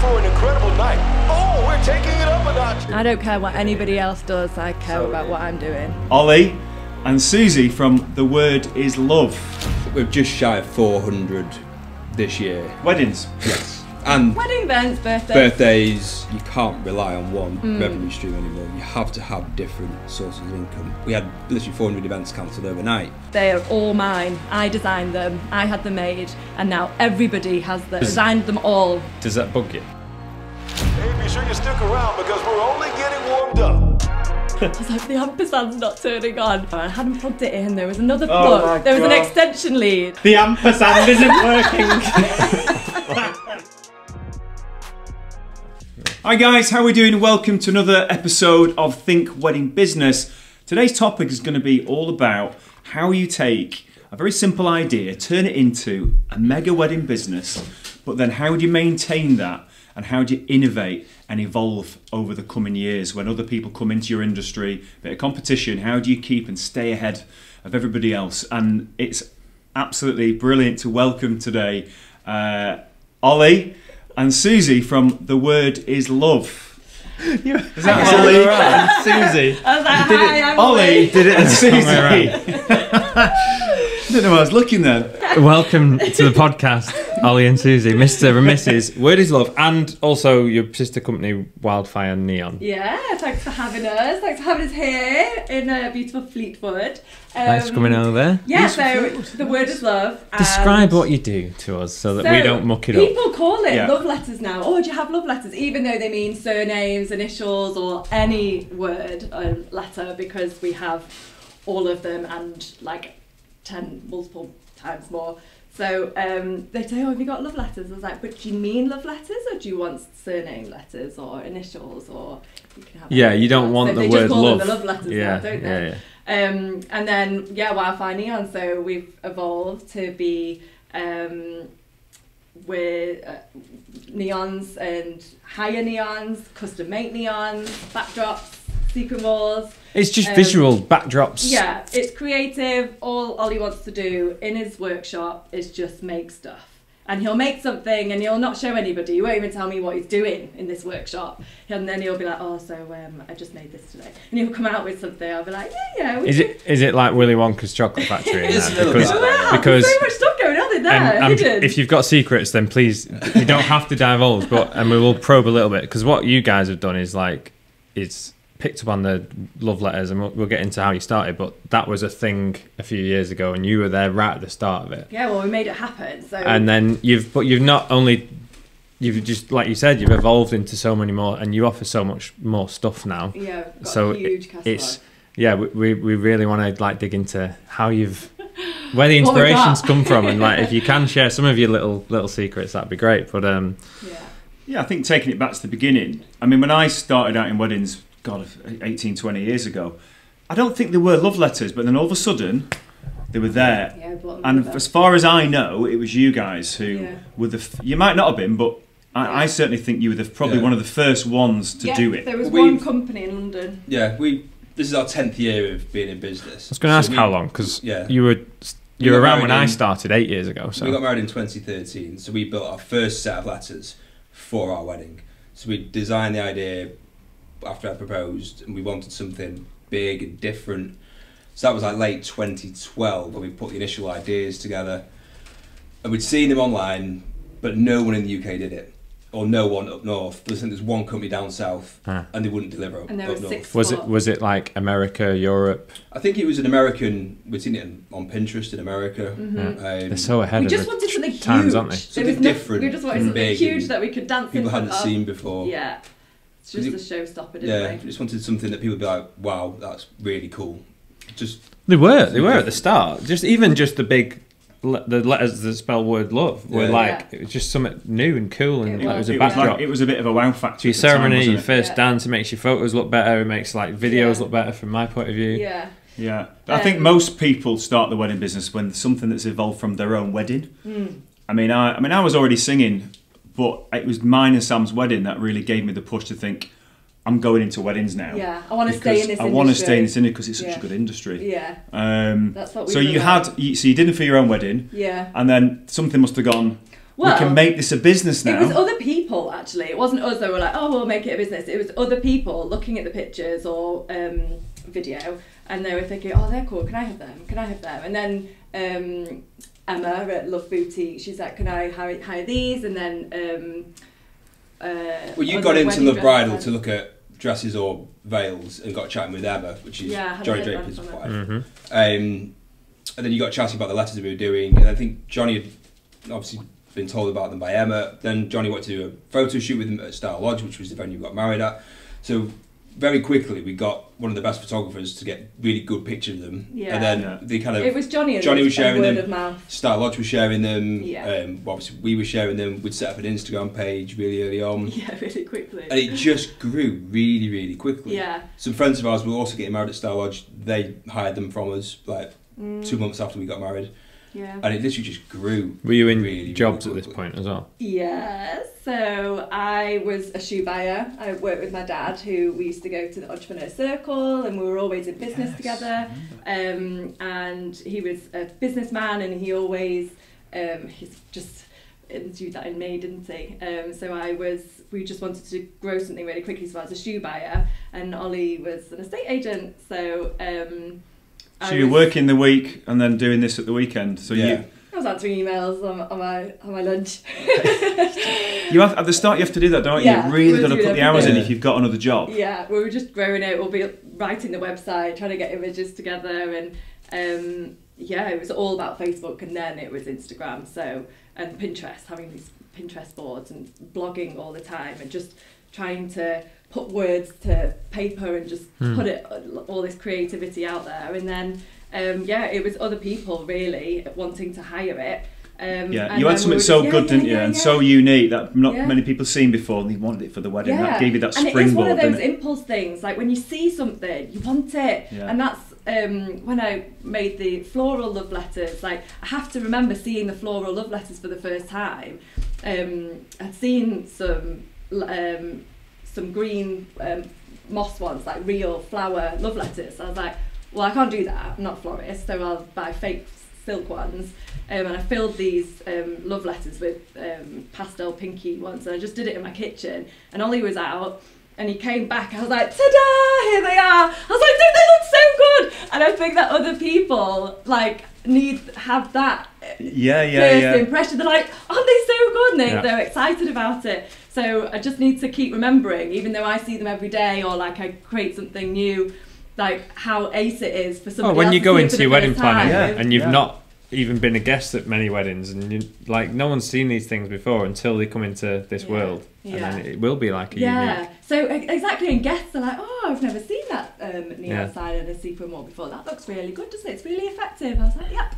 for an incredible night. Oh, we're taking it up a notch. I don't care what anybody else does, I care about what I'm doing. Ollie and Suzy from The Word Is Love. We're just shy of 400 this year. Weddings. Yes. And Wedding events, birthdays, you can't rely on one revenue stream anymore. You have to have different sources of income. We had literally 400 events cancelled overnight. They are all mine. I designed them, I had them made, and now everybody has them. Designed them all. Does that bug you? Hey, be sure you stick around because we're only getting warmed up. I was like, the ampersand's not turning on. I hadn't plugged it in, there was another plug. There was an extension lead. The ampersand isn't working. Hi guys, how are we doing? Welcome to another episode of Think Wedding Business. Today's topic is going to be all about how you take a very simple idea, turn it into a mega wedding business, but then how do you maintain that and how do you innovate and evolve over the coming years when other people come into your industry, a bit of competition, how do you keep and stay ahead of everybody else? And it's absolutely brilliant to welcome today Ollie and Suzy from The Word Is Love. Is that Ollie and Suzy? I was like, hi, I'm Ollie did it and Suzy. Right. I didn't know I was looking then. Welcome to the podcast, Ollie and Suzy, Mr. and Mrs. Word Is Love, and also your sister company, Wildfire Neon. Yeah, thanks for having us. Thanks for having us here in beautiful Fleetwood. Thanks for coming over. Yeah, so The Word Is Love. Describe what you do to us so that we don't muck it up. People call it love letters now. Oh, do you have love letters? Even though they mean surnames, initials, or any word letter, because we have all of them and like 10 multiple times more. So they say, oh, have you got love letters? I was like, but do you mean love letters or do you want surname letters or initials? Or you can have you don't want the word love. Them the love letters now, don't they? And then Wildfire Neon. So we've evolved to be with neons and higher neons, custom made neons, backdrops, sequin walls. It's just visual backdrops. Yeah, it's creative. All Ollie wants to do in his workshop is just make stuff. And he'll make something and he'll not show anybody. He won't even tell me what he's doing in this workshop. And then he'll be like, oh, so I just made this today. And he'll come out with something. I'll be like, yeah. Is it like Willy Wonka's chocolate factory? It is a little because, bit like that. because there's so much stuff going on in there. If you've got secrets, then please, you don't have to divulge. And we will probe a little bit because what you guys have done is picked up on the love letters, and we'll get into how you started, but that was a thing a few years ago and you were there right at the start of it. Yeah, well, we made it happen. So and then you've just, like you said, you've evolved into so many more and you offer so much more stuff now. Yeah, got so a huge catalog. we really want to dig into where the inspirations come from, and if you can share some of your little secrets, that'd be great. But I think taking it back to the beginning, I mean, when I started out in weddings, 18, 20 years ago, I don't think there were love letters, but then all of a sudden they were there. And as far as I know, it was you guys who were you might not have been, but I certainly think you were probably one of the first ones to do it. There was one company in London. Yeah, this is our 10th year of being in business. I was going to ask how long, because you were around when I started 8 years ago. So we got married in 2013, so we built our first set of letters for our wedding. So we designed the idea after I proposed, and we wanted something big and different. So that was like late 2012 when we put the initial ideas together, and we'd seen them online, but no one in the UK did it, or no one up north. There's one company down south, and they wouldn't deliver up, and there were up north. Was it like America, Europe? I think it was an American. We'd seen it on Pinterest in America. They're so ahead of the wanted something times, huge. aren't they? Something different. We just wanted something huge that we could dance in front of. People hadn't seen before. Yeah. It's just a showstopper, didn't we? We just wanted something that people would be like, wow, that's really cool. They were at the start. The big letters that spell word love were it was just something new and cool, and it was a backdrop. It was a bit of a wow factor. Your ceremony, your first dance, it makes your photos look better. It makes videos look better from my point of view. Yeah. I think most people start the wedding business when something that's evolved from their own wedding. I mean, I was already singing. But it was mine and Sam's wedding that really gave me the push to think, I'm going into weddings now. Yeah, I want to stay in this industry. I want to stay in this industry because it's such a good industry. Yeah. That's what we so you did it for your own wedding. Yeah. And then something must have gone, we can make this a business now. It was other people people actually. It wasn't us that were like, oh, we'll make it a business. It was other people looking at the pictures or video, and they were thinking, oh, they're cool. Can I have them? Can I have them? And then Emma at Love Boutique, she's like, can I hire these? And then well, you got into Love Bridal to look at dresses or veils and got chatting with Emma, which is Johnny Draper's wife. And then you got chatting about the letters that we were doing, and I think Johnny had obviously been told about them by Emma. Then Johnny went to do a photo shoot with them at Star Lodge, which was the venue we got married at. So very quickly we got one of the best photographers to get really good pictures of them. And then they kind of... It was Johnny was sharing word them. Of mouth. Star Lodge was sharing them. Obviously we were sharing them. We'd set up an Instagram page really early on. Yeah, really quickly. And it just grew really, really quickly. Yeah. Some friends of ours were also getting married at Star Lodge. They hired them from us like 2 months after we got married. Yeah. And it literally just grew. Were you in really, jobs really at this point as well? Yeah, so I was a shoe buyer. I worked with my dad, who we used to go to the Entrepreneur Circle, and we were always in business together. And he was a businessman, and he always, he's just into that in May, didn't he? We just wanted to grow something really quickly, so I was a shoe buyer, and Ollie was an estate agent, so... So you're working the week and then doing this at the weekend. So I was answering emails on my lunch. You have at the start. You have to do that, don't you? Yeah, You've really got to put the hours in if you've got another job. Yeah, we were just growing out. We'll be writing the website, trying to get images together, and it was all about Facebook, and then it was Instagram. So and Pinterest, having these Pinterest boards and blogging all the time, and just trying to put words to paper and just put it all this creativity out there. And then it was other people really wanting to hire it. You had something so good, didn't you? And so unique that not many people seen before, and they wanted it for the wedding. That gave you that springboard. And it's one of those impulse things, like when you see something, you want it. And that's when I made the floral love letters, like I have to remember seeing the floral love letters for the first time. I'd seen some green moss ones, like real flower love letters. I was like, well, I can't do that, I'm not a florist, so I'll buy fake silk ones. And I filled these love letters with pastel pinky ones, and I just did it in my kitchen. And Ollie was out, and he came back, I was like, ta-da, here they are. I was like, don't they look so good? And I think that other people like have that first impression. They're like, aren't they so good? And they're excited about it. So I just need to keep remembering, even though I see them every day, or like I create something new, like how ace it is for somebody else. When you to go see into for your the wedding first time. planning and you've not even been a guest at many weddings, and you, like no one's seen these things before until they come into this world, and then it will be like a unique. So exactly, and guests are like, oh, I've never seen that neon sign in a sequin wall before. That looks really good, doesn't it? It's really effective. I was like, yep.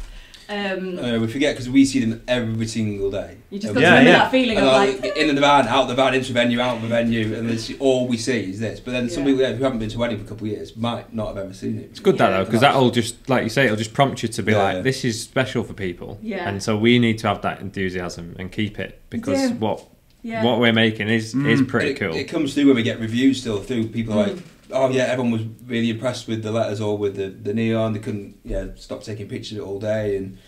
We forget because we see them every single day. You just got to remember that feeling of like in the van, out the van, into the venue, out the venue, and this, all we see is this. But then some people who haven't been to a wedding for a couple of years might not have ever seen it. It's good that though, because that'll just, like you say, it'll just prompt you to be like, this is special for people, and so we need to have that enthusiasm and keep it, because what we're making is pretty cool. It comes through when we get reviews still through people like, oh yeah, everyone was really impressed with the letters or with the neon. They couldn't stop taking pictures of it all day, and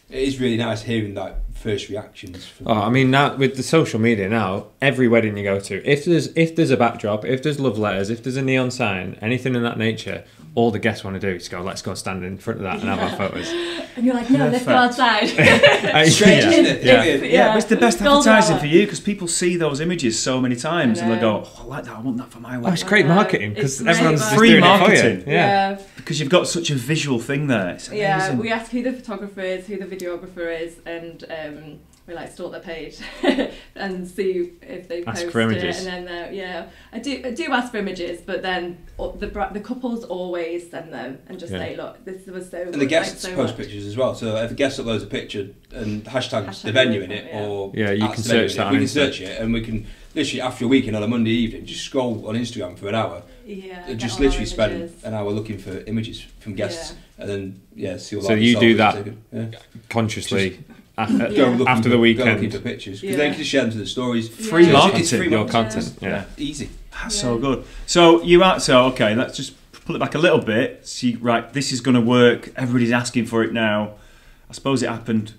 it is really nice hearing like first reactions. I mean, now with the social media now, every wedding you go to, if there's a backdrop, if there's love letters, if there's a neon sign, anything in that nature, all the guests want to do is go, let's go stand in front of that and have our photos. And you're like, no, let's go outside. Strange, isn't it? Yeah, it's the best advertising for you, because people see those images so many times and they go, oh, I like that, I want that for my wedding. Oh, it's great marketing, because everyone's just free doing marketing. It for you. Yeah. Because you've got such a visual thing there. It's amazing. We ask who the photographer is, who the videographer is, and we like stalk their page and see if they ask post for images. it, and then I do ask for images, but then the couples always send them and just say, look, this was so good. And the guests post pictures as well, so if a guest uploads a picture and hashtag the venue in it, or you can search that, we can search it, and we can literally after a weekend on a Monday evening just scroll on Instagram for an hour, and just literally spend an hour looking for images from guests, and then see all. So you do that consciously. After the weekend, go looking for pictures, because then you can share them to the stories. Free marketing, your content, easy. That's so good. So okay, let's just pull it back a little bit. See, right, this is going to work. Everybody's asking for it now. I suppose it happened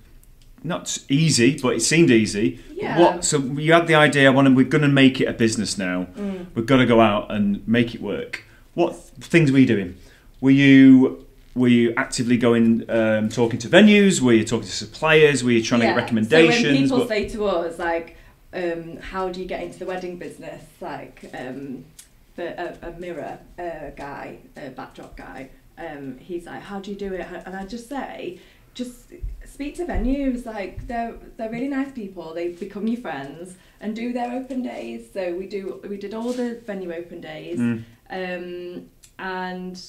not easy, but it seemed easy. Yeah. So you had the idea, we're going to make it a business now. We've got to go out and make it work. What things were you doing? Were you actively going, talking to venues? Were you talking to suppliers? Were you trying to get recommendations? So when people say to us, like, how do you get into the wedding business? Like, a mirror guy, a backdrop guy, he's like, how do you do it? And I just say, just speak to venues. Like, they're really nice people. They become your friends and do their open days. So we did all the venue open days, and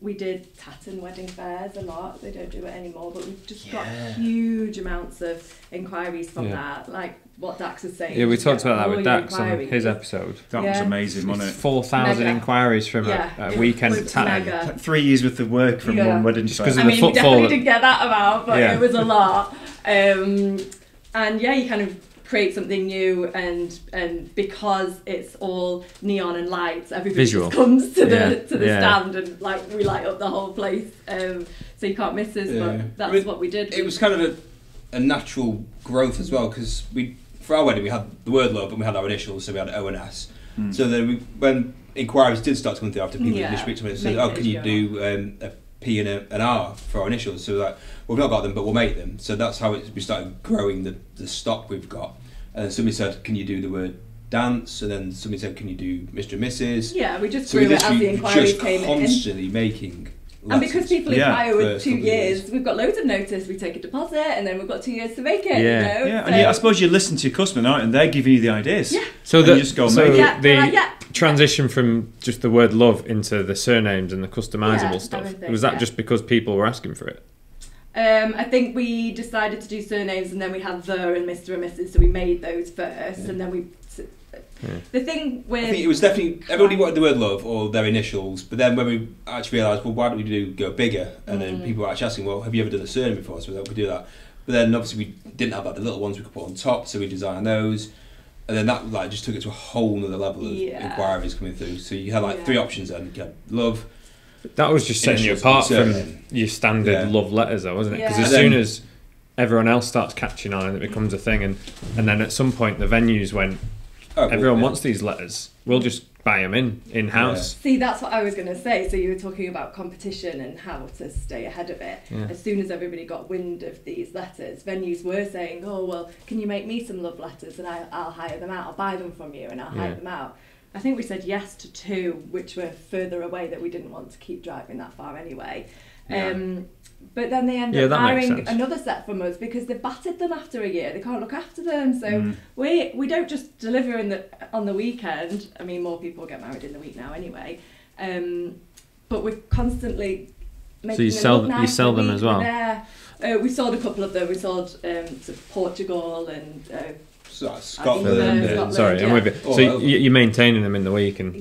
we did Tatton wedding fairs a lot. They don't do it anymore, but we've just got huge amounts of inquiries from that. Like what Dax was saying. Yeah, we talked about that with Dax on his episode. That was amazing, wasn't it? 4,000 inquiries from a weekend at Tatton. Like 3 years worth of work from one wedding. Just because fair. of the we footfall. definitely didn't get that amount, but it was a lot. And you kind of create something new, and because it's all neon and lights, everybody just comes to the stand, and like we light up the whole place, so you can't miss us. But that's what we did. It was kind of a natural growth as well, because for our wedding we had the word love and we had our initials, so we had O&S. So then when inquiries did start to come through after people initially speak to me, said, "Oh, can you do a P and an R for our initials?" So like, well, we've not got them, but we'll make them. So that's how we started growing the stock we've got. And somebody said, "Can you do the word dance?" And then somebody said, "Can you do Mr. and Mrs.?" Yeah, we just grew it as the inquiries came in. Constantly making letters. And because people inquire with 2 years, we've got loads of notice. We take a deposit, and then we've got 2 years to make it. Yeah, you know? And I suppose you listen to your customer, aren't you? And they're giving you the ideas. Yeah. So you just go make it. The transition from just the word love into the surnames and the customisable stuff, was that just because people were asking for it? I think we decided to do surnames, and then we had the and Mr. and Mrs. So we made those first, and then we. The thing with, I think it was definitely everybody wanted the word love or their initials, but then when we actually realised, well, why don't we go bigger? And then people were actually asking, well, have you ever done a surname before? So we thought we could do that. But then obviously we didn't have like the little ones we could put on top, so we designed those. And then that like just took it to a whole nother level of inquiries coming through. So you had like 3 options then. You had love. That was just setting you apart from your standard love letters, though, wasn't it? Because as soon as everyone else starts catching on and it becomes a thing, and then at some point the venues went, everyone wants these letters, we'll just buy them in-house. See, that's what I was going to say. So you were talking about competition and how to stay ahead of it. As soon as everybody got wind of these letters, venues were saying, oh, well, can you make me some love letters, and I'll hire them out, I'll buy them from you and I'll hire them out. I think we said yes to 2, which were further away, that we didn't want to keep driving that far anyway. But then they ended up hiring another set from us because they battered them after a year. They can't look after them. So we don't just deliver on the weekend. I mean, more people get married in the week now anyway. But we're constantly making you sell them as well? We sold a couple of them. We sold to Portugal and... Scotland. Sorry, I'm with you. So you're maintaining them in the week, and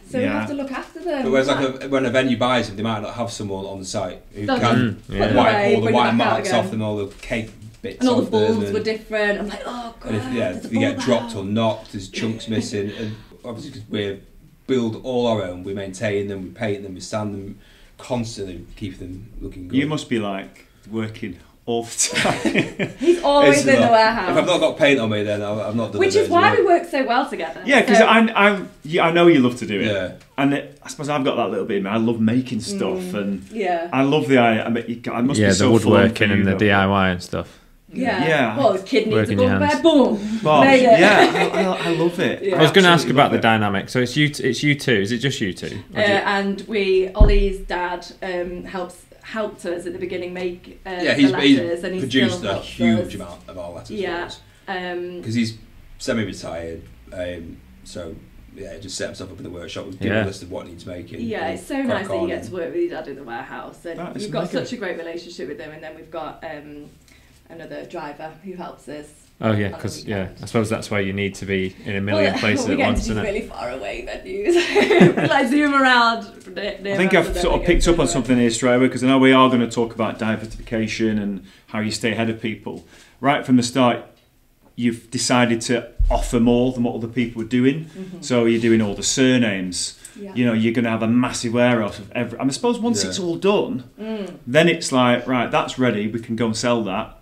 so we have to look after them. But whereas when a venue buys them, they might not have someone on the site who can wipe all the white marks off them, all the cake bits, and all the balls were different. I'm like, oh god, if they get dropped or knocked, there's chunks missing, and obviously because we build all our own, we maintain them, we paint them, we sand them, constantly keep them looking good. You must be like working all the time. He's always in the warehouse. If I've not got paint on me, then I've not done it. Which is why we work so well together. Yeah, because I know you love to do it. And I suppose I've got that little bit in me. I love making stuff, and I love the idea. I mean, I must be so the woodworking and the DIY and stuff. Yeah. Well, the kid needs to go there, boom. I love it. Yeah. I was going to ask about the dynamic. So it's you two. Is it just you two? And Ollie's dad helped us at the beginning make the letters, and he's produced a huge amount of our letters for us. Because he's semi-retired, so just set himself up in the workshop with a list of what needs making. Yeah, it's so nice that you get to work with your dad in the warehouse, and we've got such a great relationship with him. And then we've got another driver who helps us. Oh yeah, because I suppose that's why you need to be in a million places at once, isn't it? Really far away venues, like zoom around. I think I've sort of picked up on something here straight away, because I know we are going to talk about diversification and how you stay ahead of people. Right from the start, you've decided to offer more than what other people were doing. So you're doing all the surnames. You know, you're going to have a massive warehouse of every. I suppose once it's all done, then it's like, right, that's ready. We can go and sell that.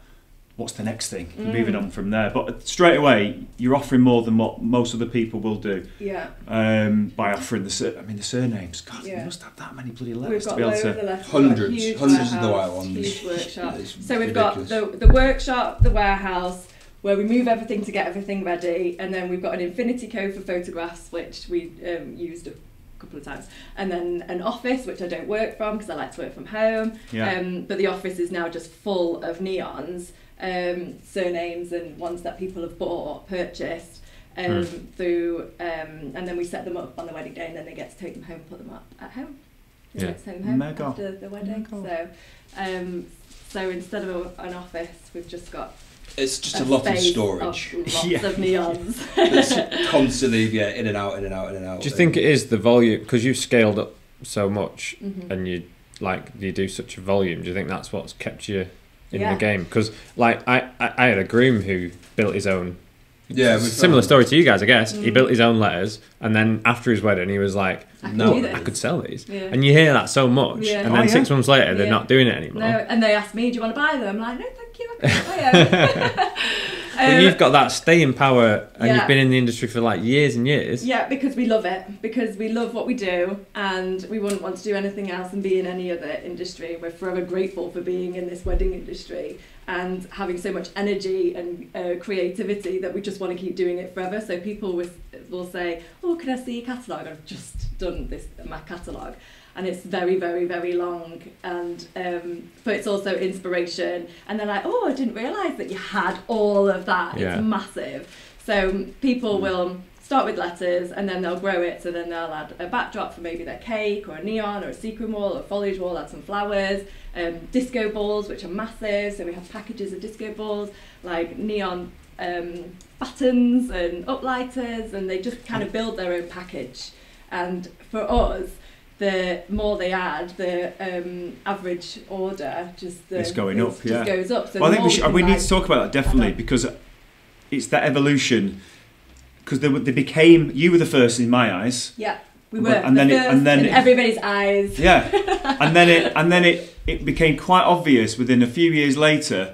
what's the next thing? You're moving on from there. But straight away, you're offering more than what most other people will do. Yeah. By offering the surnames. God, you must have that many bloody letters to be able to. Hundreds of the white ones. Huge workshop. So we've ridiculous. got the workshop, the warehouse, where we move everything to get everything ready, and then we've got an infinity code for photographs, which we used a couple of times, and then an office, which I don't work from because I like to work from home. But the office is now just full of neons. Surnames and ones that people have purchased through, and then we set them up on the wedding day, and then they get to take them home and put them up at home. They get to take them home after the wedding. So instead of an office, we've just got a lot of storage. Lots of neons. It's constantly in and out. Do you think it is the volume, because you've scaled up so much and you do such a volume? Do you think that's what's kept you in the game? Because I had a groom who built his own. Yeah, similar story to you guys, I guess. He built his own letters, and then after his wedding, he was like, I could sell these. Yeah. And you hear that so much, and then 6 months later, they're not doing it anymore. No, and they asked me, do you want to buy them? I'm like, no, thank you, I can't buy them. But you've got that staying power, and you've been in the industry for years and years. Yeah, because we love it, because we love what we do, and we wouldn't want to do anything else and be in any other industry. We're forever grateful for being in this wedding industry and having so much energy and creativity that we just want to keep doing it forever. So people will say, oh, can I see your catalogue? I've just done my catalogue. And it's very, very, very long, and but it's also inspiration. And they're like, oh, I didn't realise that you had all of that. It's massive. So people will start with letters, and then they'll grow it. So then they'll add a backdrop for maybe their cake, or a neon, or a sequin wall, or a foliage wall, add some flowers, disco balls, which are massive. So we have packages of disco balls, like neon buttons and uplighters, and they just kind of build their own package. And for us, the more they add, the average order it's going up. Just goes up. So well, I think we need to talk about that definitely, because it's that evolution. Because they became, you were the first in my eyes. Yeah, we were. And then in everybody's eyes. Yeah, and then it became quite obvious within a few years later.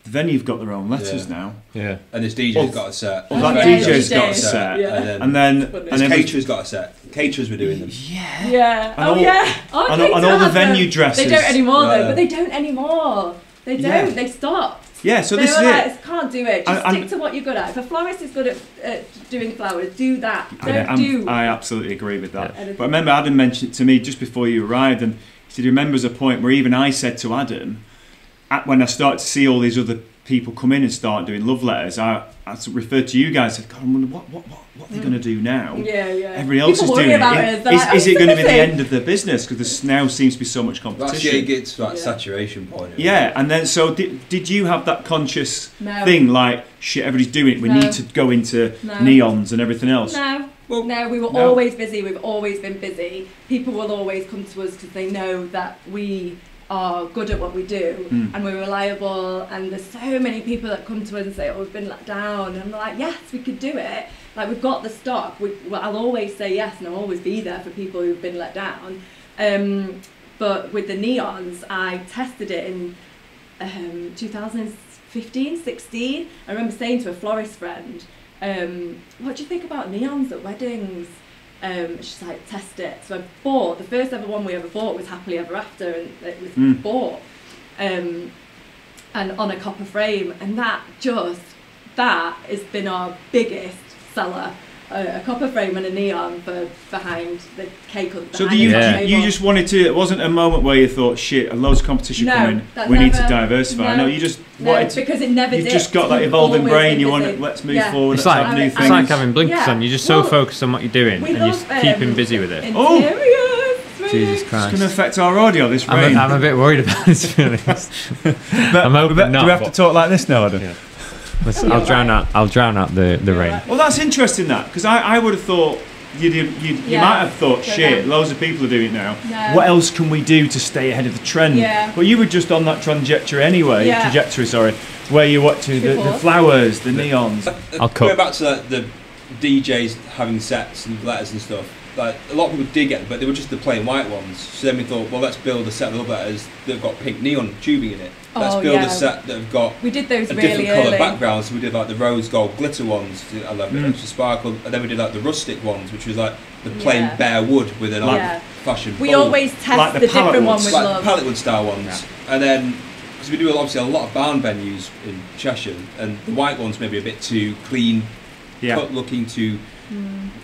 The venue've got their own letters now. Yeah, and this DJ's got a set. Well, that DJ's got a set. Yeah. And then caterer's got a set. Caterers were doing them. Yeah. And all the venue dresses. They don't anymore though, but they don't anymore. They don't. Yeah. They stopped. Yeah, so this is it. Can't do it. Just stick to what you're good at. If a florist is good at doing flowers, do that. I absolutely agree with that. Yeah. But I remember Adam mentioned it to me just before you arrived, and he said he remembers a point where even I said to Adam, when I started to see all these other people come in and start doing love letters, I referred to you guys and said, God, I wonder what are they going to do now? Yeah. Everybody else is doing it. Is it going to be the end of the business? Because there now seems to be so much competition. That's it gets to that saturation point. Yeah, and then so did you have that conscious thing like, shit, everybody's doing it, we need to go into neons and everything else? No, we were always busy, we've always been busy. People will always come to us because they know that we are good at what we do and we're reliable, and there's so many people that come to us and say, oh, we've been let down, and I'm like, yes, we could do it, like we've got the stock. I'll always say yes, and I'll always be there for people who've been let down. But with the neons, I tested it in 2015, 16. I remember saying to a florist friend, what do you think about neons at weddings? She's like, test it. So I bought, the first ever one we ever bought was Happily Ever After, and it was bought and on a copper frame, and that has been our biggest seller. A copper frame and a neon for behind the cake. So you just wanted to, it wasn't a moment where you thought, shit, loads of competition coming, we need to diversify. No, you just wanted to, because it never you've just got that evolving brain, you want to, let's move forward, let's have new things. It's like having blinkers on, you're just so focused on what you're doing and you're keeping busy with it. Jesus Christ. It's going to affect our audio, this rain. I'm a bit worried about this, to be honest. I'm hoping not. Do we have to talk like this now, Adam? Yeah. I'll drown out the rain. Well, that's interesting, that, because I would have thought you might have thought, shit, loads of people are doing it now. No. What else can we do to stay ahead of the trend? Yeah. Well, you were just on that trajectory anyway. Where you're watching the flowers, the neons. I'll cut. Going back to the DJs having sets and letters and stuff. like a lot of people did get them, but they were just the plain white ones. So then we thought, well, let's build a set of love letters that have got pink neon tubing in it. Let's build a set that have got we did those a really different colour early. background. So we did like the rose gold glitter ones. I love it, extra sparkle. And then we did like the rustic ones, which was like the plain bare wood with an fashion. We bold, always test like the the different one palette with like love. palette wood style ones, and then. Because we do obviously a lot of barn venues in Cheshire, and the white ones maybe a bit too clean, cut looking, too.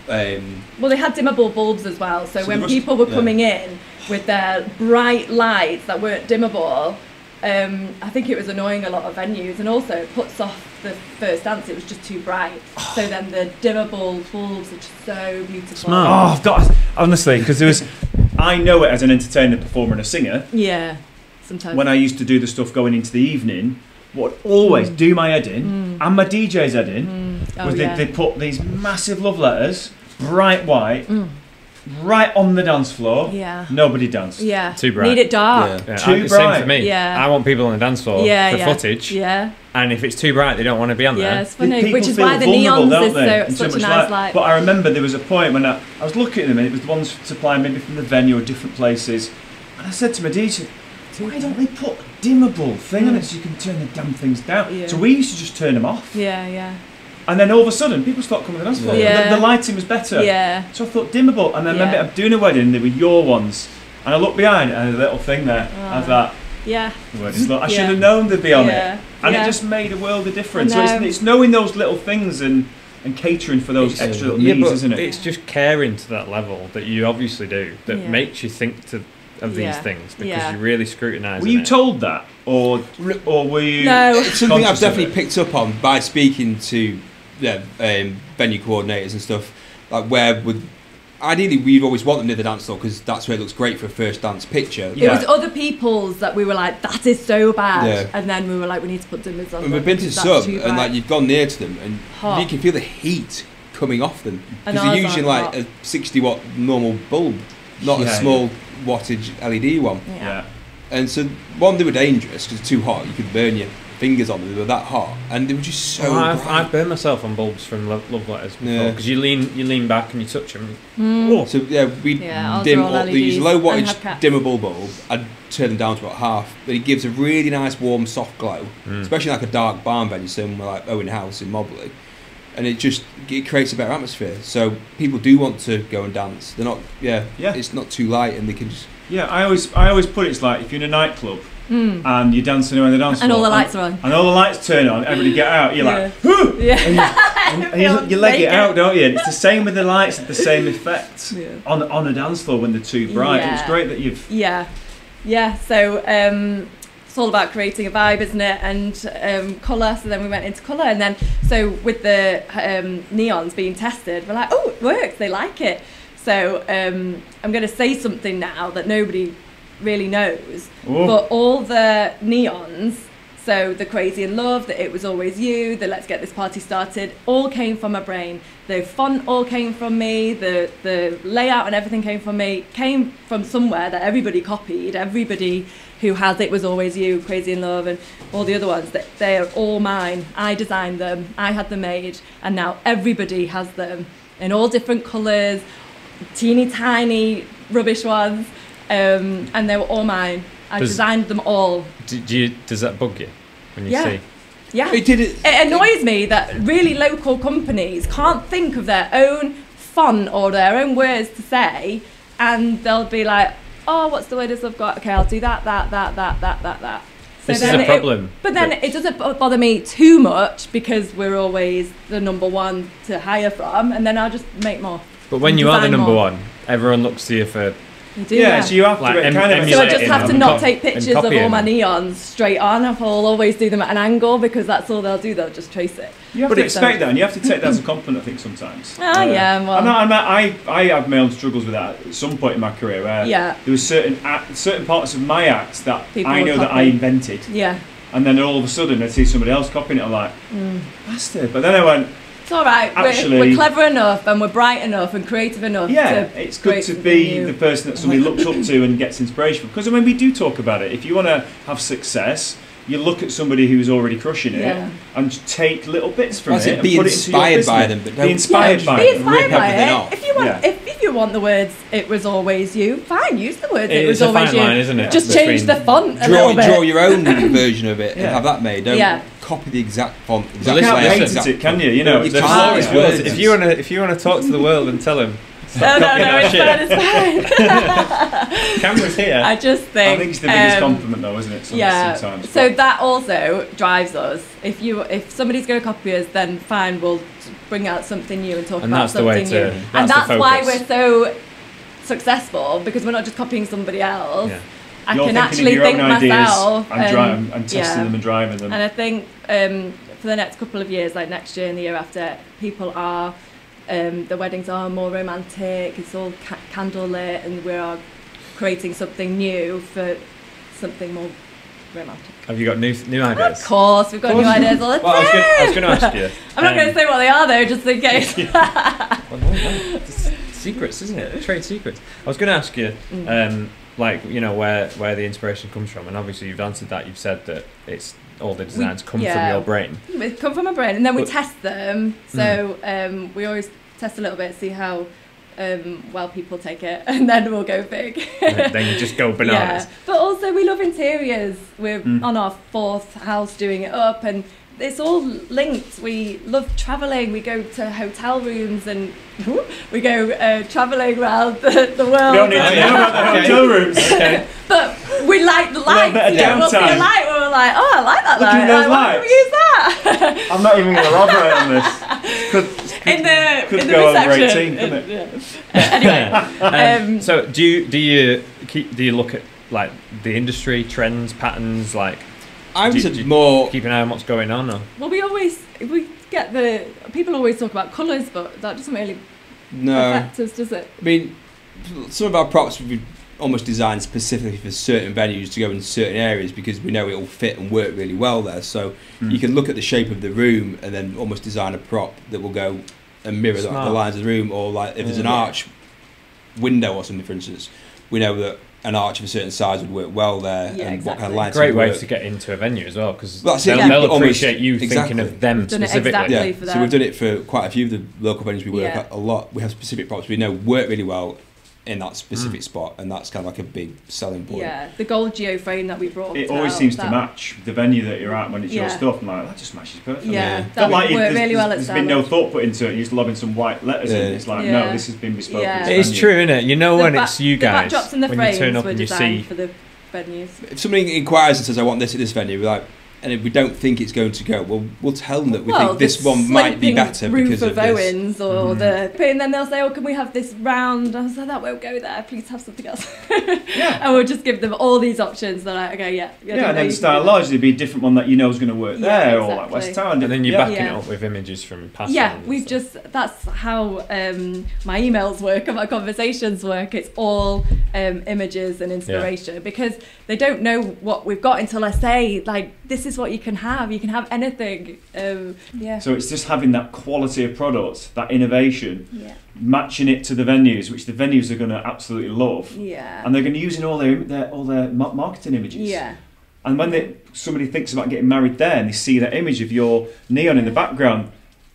Well, they had dimmable bulbs as well, so when the people were coming in with their bright lights that weren't dimmable, I think it was annoying a lot of venues, and also it puts off the first dance. It was just too bright. So then the dimmable bulbs are just so beautiful. Smart. Oh, I've got honestly because there was. I know it as an entertainer, performer, and a singer. Yeah. Sometimes. When I used to do the stuff going into the evening, what would always do my head in, and my DJ's head in, was they put these massive love letters, bright white, right on the dance floor. Yeah. Nobody danced. Yeah. Too bright. Need it dark. Yeah, Too same bright. for me. Yeah. I want people on the dance floor for footage. Yeah. And if it's too bright, they don't want to be on there. Yeah, it's funny. People Which is feel why the vulnerable, neons don't is they, in such so a much nice light. light. But I remember there was a point when I was looking at them, and it was the ones supplying maybe from the venue or different places, and I said to my DJ, why don't they put a dimmable thing on it so you can turn the damn things down? Yeah. So we used to just turn them off. Yeah, yeah. And then all of a sudden, people stopped coming to the dance floor. Yeah. The lighting was better. Yeah. So I thought dimmable. And then I remember doing a wedding, they were your ones. And I looked behind and a little thing there. I thought, yeah. I should have known they'd be on it. And it Yeah. just made a world of difference. So I know. it's knowing those little things and catering for those extra little needs, but isn't it? it's just caring to that level that you obviously do that Yeah. makes you think of these Yeah. things because Yeah. you're really scrutinising Were you it. told that? Or were you... No. It's something I've conscious of definitely it? picked up on by speaking to venue coordinators and stuff. Like where ideally we'd always want them near the dance floor because that's where it looks great for a first dance picture. It was other people's that we were like, that is so bad. Yeah. And then we were like, we need to put dimmers on. And we've been to some, and like you've gone near to them, and Hot. you can feel the heat coming off them And because they're ours using aren't like a 60-watt normal bulb, not a small wattage LED one. Yeah. And so one, they were dangerous because too hot. You could burn your fingers on them. They were that hot, and they were just so. I've bright. burned myself on bulbs from love letters before Yeah. because you lean back and you touch them. So yeah, we Yeah, ours dim. are all They use a low LEDs and wattage hubcaps. dimmable bulb. I'd turn them down to about half, but it gives a really nice warm soft glow, especially like a dark barn venue somewhere like Owen House in Mobley, and it creates a better atmosphere. So people do want to go and dance. They're not it's not too light, and they can just. Yeah, I always put it's like if you're in a nightclub and you're dancing around the dance floor And all the lights are on. and all the lights turn on, everybody get out. You're like, whoo! Yeah. And you leg it out, don't you? And it's the same with the lights, it's the same effect Yeah. on a dance floor when they're too bright. Yeah. It's great that you've. Yeah. So it's all about creating a vibe, isn't it? And colour. So then we went into colour, and then so with the neons being tested, we're like, oh, it works. They like it. So I'm going to say something now that nobody really knows, but all the neons, so the Crazy in Love, the It Was Always You, the Let's Get This Party Started, all came from my brain. The font all came from me, the layout and everything came from me, came from somewhere that everybody copied. Everybody who has It Was Always You, Crazy in Love, and all the other ones, they are all mine. I designed them, I had them made, and now everybody has them in all different colours, teeny tiny rubbish ones, and they were all mine. I designed them all. Does that bug you when you see? Yeah. It annoys me that really local companies can't think of their own font or their own words to say, and they'll be like, oh, what's the word I've got? Okay, I'll do that. So this is a problem. But then it doesn't bother me too much because we're always the number one to hire from, and then I'll just make more. But when you are the design number more. one, everyone looks to you for. You do, So you have to Like, kind of. So I just have to and not cop- take and pictures of copying all my them. neons straight on. I'll always do them at an angle because that's all they'll do. They'll just trace it. You have to expect that, and you have to take that as a compliment, I think, sometimes. Oh, yeah, well. I have my own struggles with that at some point in my career where there were certain parts of my acts that People I would know that copy. I invented. Yeah. And then all of a sudden I see somebody else copying it, I'm like, bastard. But then I went, It's all right. Actually- We're clever enough and we're bright enough and creative enough. it's good to be the person that somebody looks up to and gets inspiration from. Because I mean, we do talk about it. If you want to have success, you look at somebody who's already crushing it Yeah. and take little bits from That's it it, and be put it into your inspired by business. them, but don't Be inspired by Be them. inspired Rip by everything it. off. If you want, Yeah. if you want the words, it was always you. Fine, use the words. It was It's a always fine you. line, isn't it? Just change the font a Draw, little bit. draw your own version of it Yeah. and have that made. Don't Yeah. copy the exact font. You Exact can't layout, paint exact- it, can you? You know, You the can't. floor is Yeah. yours. If you want to talk to the world and tell them, No, copying our it's shit. fine, it's fine. Cameras here. I just think. I think it's the biggest compliment, though, isn't it? Sometimes. So that also drives us. If somebody's going to copy us, then fine, we'll bring out something new and talk And about that's the way something to- new. that's And the that's why focus. we're so successful, because we're not just copying somebody else. Yeah. I You're can thinking actually of your think own ideas myself and testing yeah. them and driving them. And I think for the next couple of years, like next year and the year after, people are. The weddings are more romantic. It's all candlelit, and we are creating something new for something more romantic. Have you got new Of ideas? course, we've got new ideas all the Well, time. I was going to ask you. I'm not going to say what they are though, just in case. Well, no, it's secrets, isn't it? Trade secrets. I was going to ask you, like, you know, where the inspiration comes from, and obviously you've answered that. You've said that it's all the designs come from your brain. They come from my brain, and then we But- test them. So we always test a little bit, see how well people take it, and then we'll go big. Then you just go bananas. Yeah, but also we love interiors. We're on our 4th house doing it up, and it's all linked. We love travelling. We go to hotel rooms and we go travelling around the world. You don't need to know about the hotel rooms. Okay. But we like the lights. bit of We'll see a downtime. light where we're like, oh, I like that Look light. at those Like, why don't we lights. use that? I'm not even going to elaborate on this. Could in the go over reception. 18, couldn't it? Anyway, So do you look at like the industry trends, patterns, like I would do say you more. keep an eye on what's going on? Or? well, we get people always talk about colours, but that doesn't really No, affect us, does it? I mean, some of our props would be almost designed specifically for certain venues to go in certain areas because we know it will fit and work really well there. So you can look at the shape of the room and then almost design a prop that will go and mirror the Smart. lines of the room. Or like if there's an arch window or something, for instance, we know that an arch of a certain size would work well there, Yeah, and what kind of exactly. lines Great would way work. to get into a venue as well, because Well, that's it, they'll almost- appreciate you exactly. thinking of them We've done it specifically. exactly. Yeah, for so that. we've done it for quite a few of the local venues we work Yeah. at a lot. We have specific props we know work really well in that specific spot, and that's kind of like a big selling point. Yeah, the gold geo frame that we brought. It always out, seems to that- match the venue that you're at when it's your Yeah. stuff. I'm like, that just matches perfectly. Yeah, Yeah. that Not like would work there's, really well at there's been no Starbucks. thought put into it. You're just lobbing some white letters in. Yeah. It's like, Yeah. no, this has been bespoke. Yeah. For this It's venue. true, isn't it? You know when The it's you guys. The backdrops and the when frames you turn up were and you designed see. for the venues. If somebody inquires and says, "I want this at this venue," we're like, and if we don't think it's going to go, well, we'll tell them that we think this the one might be sloping better roof because of of this. Owens or and then they'll say, "Oh, can we have this round?" I was like, "That won't go there. Please have something else." Yeah. And we'll just give them all these options. They're like, "Okay, yeah." Yeah, and then style largely be a different one that you know is going to work Yeah, there, or like exactly. West Town. And then you're yeah. backing Yeah. it up with images from past Yeah, ones and we've stuff. that's how my emails work and my conversations work. It's all images and inspiration because they don't know what we've got until I say, like, this is what you can have. You can have anything. Yeah. So it's just having that quality of product, that innovation, Yeah. matching it to the venues, which the venues are going to absolutely love, Yeah. and they're going to use in all their marketing images. Yeah. And when somebody thinks about getting married there and they see that image of your neon in the background,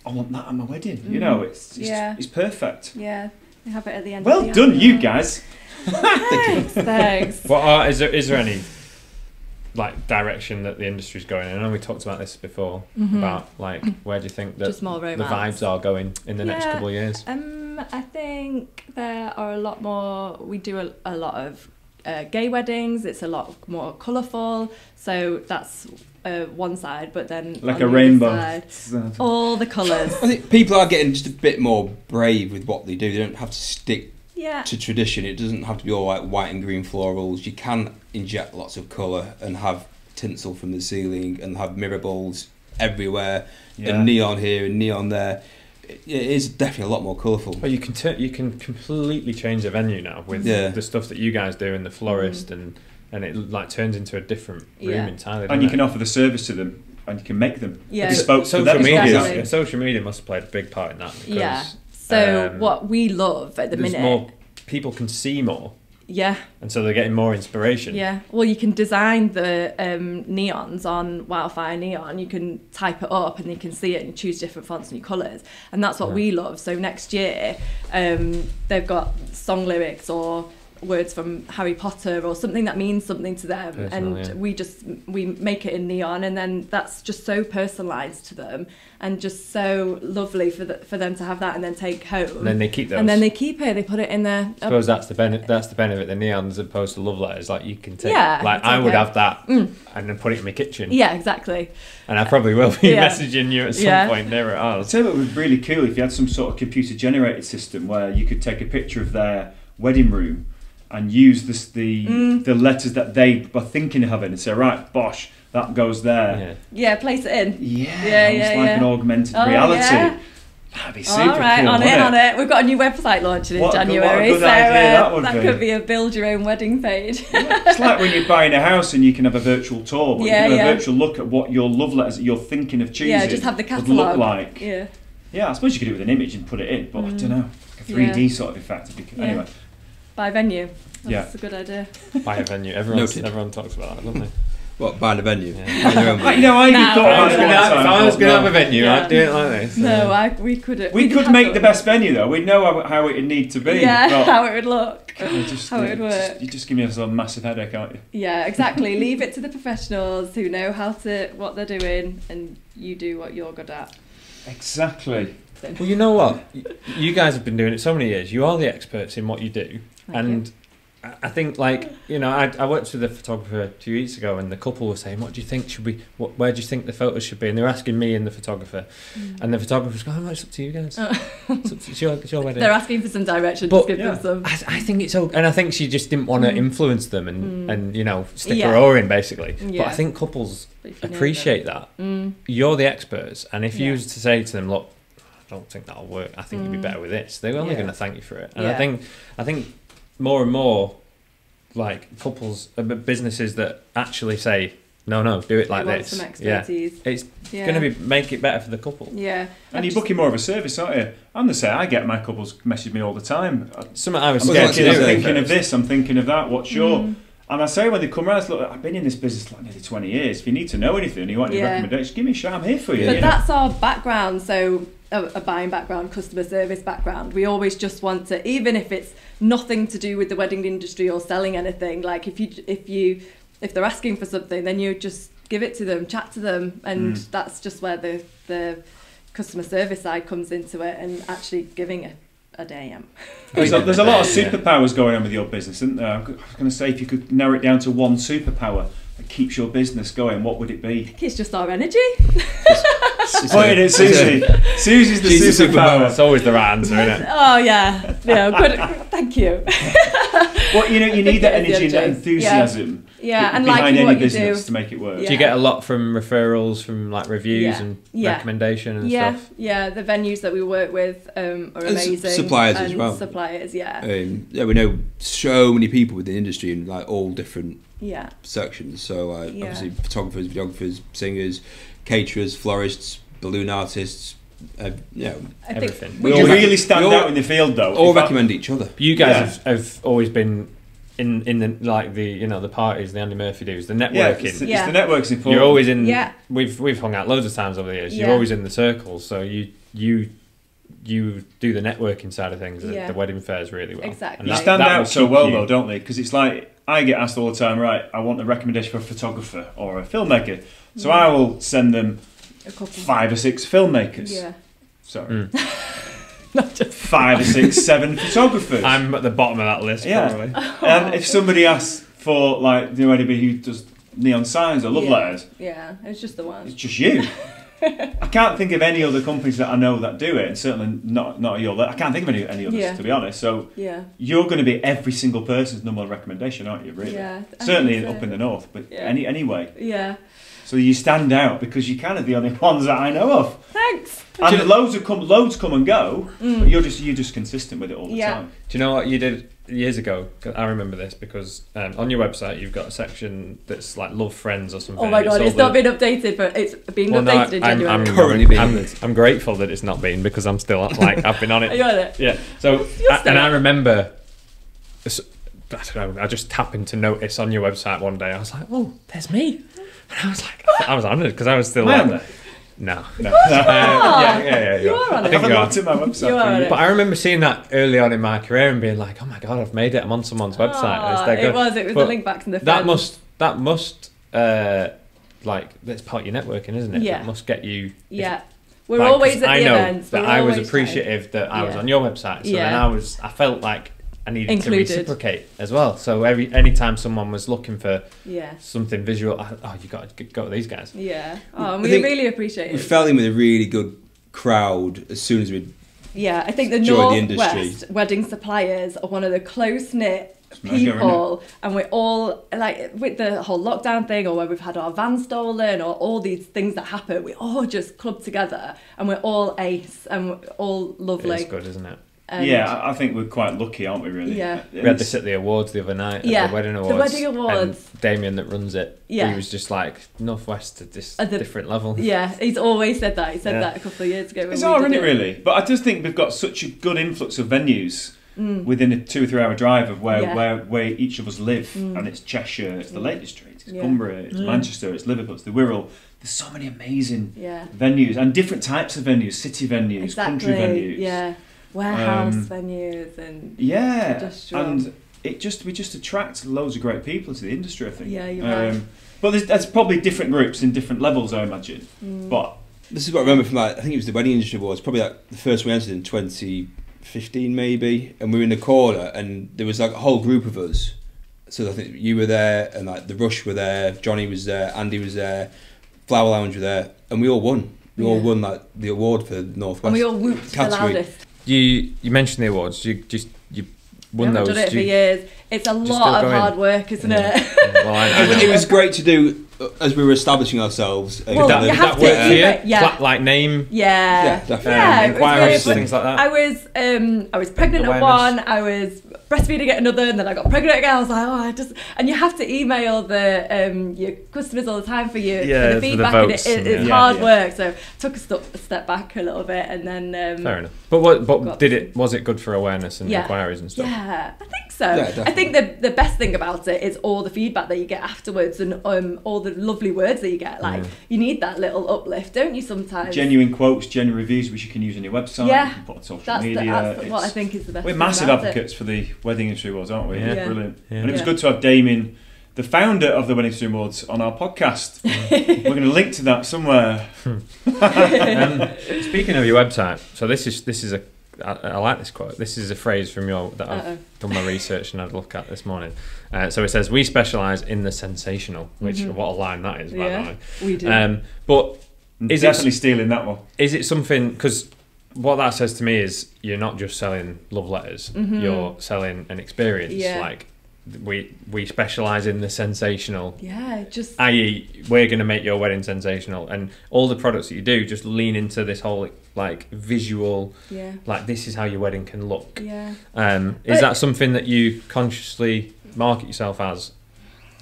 I want that at my wedding. You know, it's just, Yeah. it's perfect. Yeah. They have it at the end. Well of the done, ad. you guys. Thanks. What are, is there any like direction that the industry's going in? I know we talked about this before about like where do you think that Just more the romance. vibes are going in the next Yeah. couple of years? I think there are a lot more. We do a lot of gay weddings. It's a lot more colourful. So that's one side. But then Like on a the other rainbow. side, all the colours. I think people are getting just a bit more brave with what they do. They don't have to stick Yeah. to tradition. It doesn't have to be all like white and green florals. You can inject lots of colour and have tinsel from the ceiling and have mirror balls everywhere Yeah. and neon here and neon there. It is definitely a lot more colourful. Well, you can completely change the venue now with Yeah. the stuff that you guys do and the florist and it like turns into a different room Yeah. entirely. And you doesn't can it? offer the service to them, and you can make them Yeah. bespoke to them social as well. media. Exactly. Social media must have played a big part in that. Because, Yeah. So um, what we love at the there's minute. more people can see more. Yeah. And so they're getting more inspiration. Yeah. Well, you can design the neons on Wildfire Neon. You can type it up and you can see it and you choose different fonts and your colours. And that's what we love. So next year, they've got song lyrics or words from Harry Potter or something that means something to them. Personal, and we make it in neon, and then that's just so personalised to them and just so lovely for them to have that and then take home. And then they keep those. And then they keep it. They put it in their. I suppose that's the benefit. That's the benefit. The neons as opposed to love letters. Like you can take. Yeah, like I would have that and then put it in my kitchen. Yeah, exactly. And I probably will be Yeah. messaging you at some point near it. I'll tell you what would be really cool if you had some sort of computer generated system where you could take a picture of their wedding room and use the letters that they were thinking of having and say, right, bosh, that goes there. Yeah, place it in. It's like an augmented reality. Yeah. That'd be super All right, cool, on it. We've got a new website launching in January, what a good idea that could be a build your own wedding page. It's like when you're buying a house and you can have a virtual tour, but you can have a virtual look at what your love letters that you're thinking of choosing Yeah, just have the would catalogue. look like. Yeah, I suppose you could do it with an image and put it in, but I don't know, like a 3D sort of effect. Anyway. By venue. That's a good idea. Buy a venue. Everyone talks about that, don't they? What, buying a venue? Yeah. I even thought If I was going to have a venue, I'd do it like this. No, we couldn't. We could make the best venue though. We'd know how it would need to be. Yeah, how it would look. How it would work. You just give me a sort of massive headache, aren't you? Yeah, exactly. Leave it to the professionals who know what they're doing, and you do what you're good at. Exactly. Well, you know what? You guys have been doing it so many years. You are the experts in what you do. Thank you. I think, like, you know, I worked with a photographer 2 weeks ago, and the couple were saying, "What do you think where do you think the photos should be?" And they were asking me and the photographer, and the photographer was going, "Oh, it's up to you guys. It's your wedding." They're asking for some direction. But just give them some. I think it's okay, and I think she just didn't want to influence them and you know stick her oar in basically. Yeah. But I think couples If you know appreciate that. You're the experts, and if you Yeah. was to say to them, "Look, I don't think that'll work. I think you'd be better with this," they're only going to thank you for it. And I think more and more, like couples, businesses that actually say, no, do it like want this. some expertise. It's going to make it better for the couple. Yeah. And you're booking more of a service, aren't you? I'm the same. I get my couples message me all the time. Something I was I'm scared to do. thinking of this, I'm thinking of that, what's your... And I say when they come around, look, I've been in this business like nearly 20 years. If you need to know anything and you want any recommendations, give me a shout, I'm here for you. But that's our background, so a buying background, customer service background. We always just want to, even if it's nothing to do with the wedding industry or selling anything, like if they're asking for something, then you just give it to them, chat to them, and that's just where the customer service side comes into it, and actually giving a damn. There's a lot of superpowers going on with your business, isn't there? I was going to say, if you could narrow it down to one superpower that keeps your business going, what would it be? It's just our energy. Pointed at Suzy. Suzy's the superpower. It's always the right answer, isn't it? Oh yeah, good. Thank you. Well, you need that energy and that enthusiasm. Yeah, and behind liking any what you business do to make it work. Yeah. Do you get a lot from referrals, from like reviews and recommendation and stuff? Yeah, the venues that we work with are amazing. Suppliers as well. Suppliers, yeah. We know so many people within the industry in like all different sections. So obviously photographers, videographers, singers, caterers, florists, balloon artists. Everything. We really stand out in the field, though. All recommend each other. You guys have always been in the like the the parties, the Andy Murphy do's, the networking. It's the network's important. You're always in. Yeah. We've hung out loads of times over the years. You're always in the circles, so you do the networking side of things at the wedding fairs really well. Exactly. You stand out so well though, don't they? Because it's like I get asked all the time, right? I want a recommendation for a photographer or a filmmaker, so I will send them 5 or 6 filmmakers. Yeah. Sorry. 5 or 6, 7 photographers. I'm at the bottom of that list probably. And if somebody asks for like anybody who does neon signs or love letters, it's just the one. it's just you. I can't think of any other companies that I know that do it, and certainly not your. I can't think of any others to be honest. So you're going to be every single person's number one recommendation, aren't you? Really? Yeah. Certainly up in the north, but anyway. Yeah. So you stand out because you're kind of the only ones that I know of. Thanks. And loads come and go, but you're just consistent with it all the time. Do you know what you did years ago? I remember this because on your website you've got a section that's like love friends or something. Oh my god, it's not been updated, but it's been updated in January. I'm grateful that it's not been because I'm still like I've been on it. Are you on it? Yeah. So and I remember don't know, I just happened to notice on your website one day. I was like, oh, there's me. And I was like, I was honoured because I was still like, no. Yeah. You are on it. I haven't looked at my website. You are on it. But I remember seeing that early on in my career and being like, oh my God, I've made it. I'm on someone's website. It was But the link back from the that friends. must like, that's part of your networking, isn't it? Yeah. It must get you. Yeah. We're always at the events. That I was appreciative that I was on your website. So then I felt like I needed to reciprocate as well. So anytime someone was looking for something visual, you got to go to these guys. Yeah. Oh, and we really appreciate it. We fell in with a really good crowd as soon as we I think the joined the Northwest industry. wedding suppliers are one of the close-knit people, and we're all like, with the whole lockdown thing, or when we've had our van stolen, or all these things that happen, we all just club together, and we're all ace, and we're all lovely. It's good, isn't it? I think we're quite lucky, aren't we, really? Yeah. We had this at the awards the other night, at the wedding awards. The wedding awards. And Damien that runs it, he was just like, Northwest at this different level. Yeah, he's always said that. He said that a couple of years ago. It's hard, isn't it, really? But I just think we've got such a good influx of venues within a 2 or 3 hour drive of where each of us live. And it's Cheshire, it's the Lake District, it's Cumbria, it's Manchester, it's Liverpool, it's the Wirral. There's so many amazing venues, and different types of venues, city venues, country venues. Yeah. Warehouse venues and industrial. And we just attract loads of great people to the industry, I think. Yeah, you're right. But there's probably different groups in different levels, I imagine. But this is what I remember from I think it was the Wedding Industry Awards, probably like the first we entered in 2015 maybe, and we were in the corner and there was like a whole group of us. So I think you were there, and like the Rush were there, Johnny was there, Andy was there, Flower Lounge were there, and we all won. We all won like the award for the Northwest. And we all whooped the loudest. You mentioned the awards. You won those. I've done it for years. It's a lot of hard work, isn't it? Well, it was great to do as we were establishing ourselves. Well, you have to work for you? Yeah. Like name. Yeah. Definitely. Inquiries, things like that. I was pregnant at one. I was breastfeeding at another, and then I got pregnant again. I was like, and you have to email your customers all the time for the feedback, and it's hard work. So took a step back a little bit, and then fair enough. But was it good for awareness and inquiries and stuff? Yeah, I think so. Yeah, I think the best thing about it is all the feedback that you get afterwards, and all the lovely words that you get. Like you need that little uplift, don't you? Sometimes genuine quotes, genuine reviews, which you can use on your website. Yeah, you can put on social media. That's what I think is the best. We're massive advocates for the Wedding Industry Awards, aren't we? Yeah. Brilliant. Yeah. And it was good to have Damien, the founder of the Wedding Industry Awards, on our podcast. We're going to link to that somewhere. Speaking of your website, so this is I like this quote. This is a phrase from that I've done my research and I'd look at this morning. So it says, "We specialise in the sensational," which what a line that is, by the way. We do. But is definitely stealing that one. Is it something? Because what that says to me is you're not just selling love letters. You're selling an experience. Yeah. Like we specialise in the sensational. Yeah, just i.e. we're going to make your wedding sensational, and all the products that you do just lean into this whole like visual. Yeah. Like this is how your wedding can look. Yeah. Is that something that you consciously market yourself as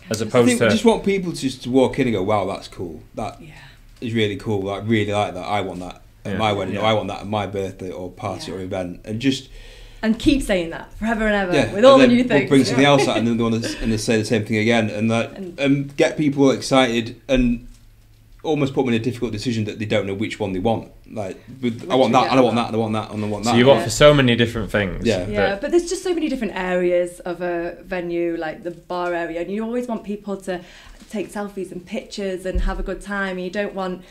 opposed to? I just want people just to walk in and go, "Wow, that's cool. That is really cool. Like really like that. I want that at my wedding. Or I want that at my birthday or party or event." And keep saying that forever and ever with all the new things. We'll bring something else out, and then the one and they say the same thing again, and get people excited and almost put them in a difficult decision that they don't know which one they want. Like, I want that, and I want that, and I want that, and I want that. So you offer so many different things. Yeah, but there's just so many different areas of a venue, like the bar area, and you always want people to take selfies and pictures and have a good time. You don't want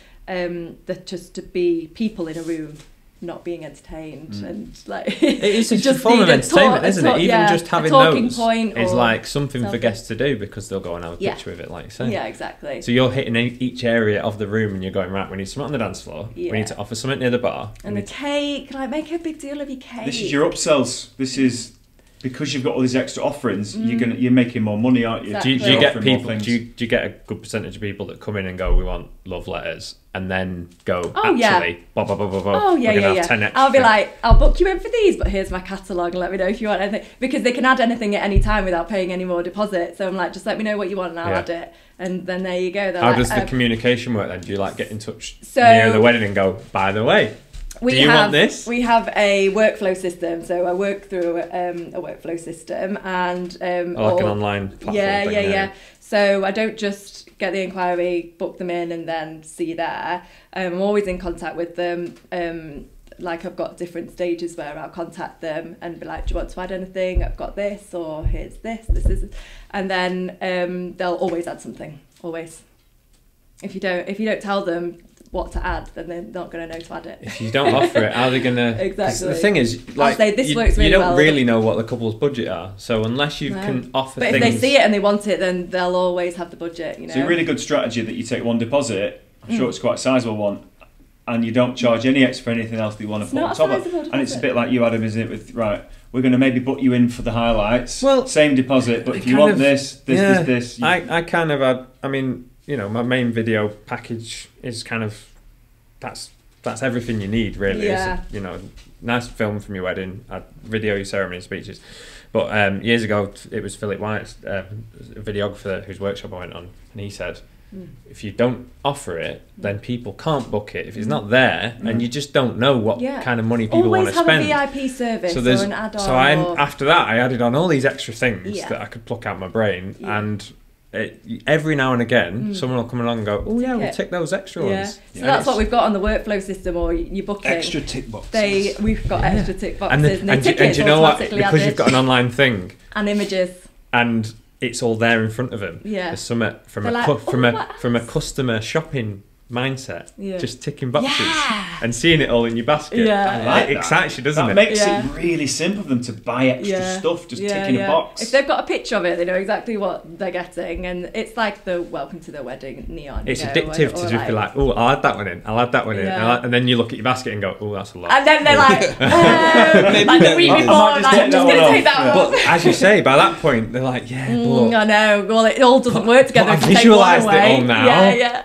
just to be people in a room not being entertained and like it is just a form of entertainment, isn't it? Even just having those is like something for guests to do because they'll go and have a picture with it, like you say. Yeah, exactly. So you're hitting each area of the room and you're going, right, we need something on the dance floor, we need to offer something near the bar, and the cake, like make a big deal of your cake. This is your upsells. This is because you've got all these extra offerings. You're making more money, aren't you? Exactly. Do you get people? Do you get a good percentage of people that come in and go, we want love letters, and then go, we're gonna have 10 extra. I'll be like, I'll book you in for these, but here's my catalogue and let me know if you want anything, because they can add anything at any time without paying any more deposit. So I'm like, just let me know what you want and I'll add it, and then there you go. How does the communication work then? Do you like get in touch near the wedding and go, by the way, We Do you want this? We have a workflow system, so I work through a workflow system, and An online platform thing, yeah. So I don't just get the inquiry, book them in, and then see you there. I'm always in contact with them. Like I've got different stages where I'll contact them and be like, do you want to add anything? I've got this, or here's this is, and then they'll always add something. Always. If you don't tell them what to add, then they're not going to know to add it. If you don't offer it, how are they going to... Exactly. The thing is, like, say, this works really you don't well. really know what the couple's budget are, so unless you can offer but things... if they see it and they want it, then they'll always have the budget, you know. It's a really good strategy that you take one deposit, I'm sure it's quite a sizable one, and you don't charge any extra for anything else that you want to put on top of it. And it's a bit like you, Adam, isn't it, with, right, we're going to maybe book you in for the highlights, same deposit, but if you want this. I kind of had, I mean, you know, my main video package is kind of, that's everything you need, really. Yeah. It's, you know, nice film from your wedding, video your ceremony speeches. But years ago, it was Philip White's a videographer whose workshop I went on, and he said, if you don't offer it, then people can't book it. If it's not there, and you just don't know what kind of money people want to spend. Always have a VIP service or an add-on. So after that, I added on all these extra things that I could pluck out my brain, and every now and again, someone will come along and go, oh yeah, we'll tick those extra ones. So that's what we've got on the workflow system, or you book it. Extra tick boxes. We've got extra tick boxes, and you know what? Because you've got an online thing and images, and it's all there in front of them. Yeah, there's some from a customer shopping mindset, just ticking boxes and seeing it all in your basket. It excites you, doesn't it? That makes it really simple for them to buy extra stuff, just ticking a box. If they've got a picture of it, they know exactly what they're getting, and it's like the welcome to the wedding neon. It's addictive to just be like, oh, I'll add that one in, I'll add that one in, and then you look at your basket and go, oh, that's a lot. And then they're like, like the week before, I'm just going to take that one. But as you say, by that point, they're like, yeah, but I know, well, it all doesn't work together. I've visualised it all now.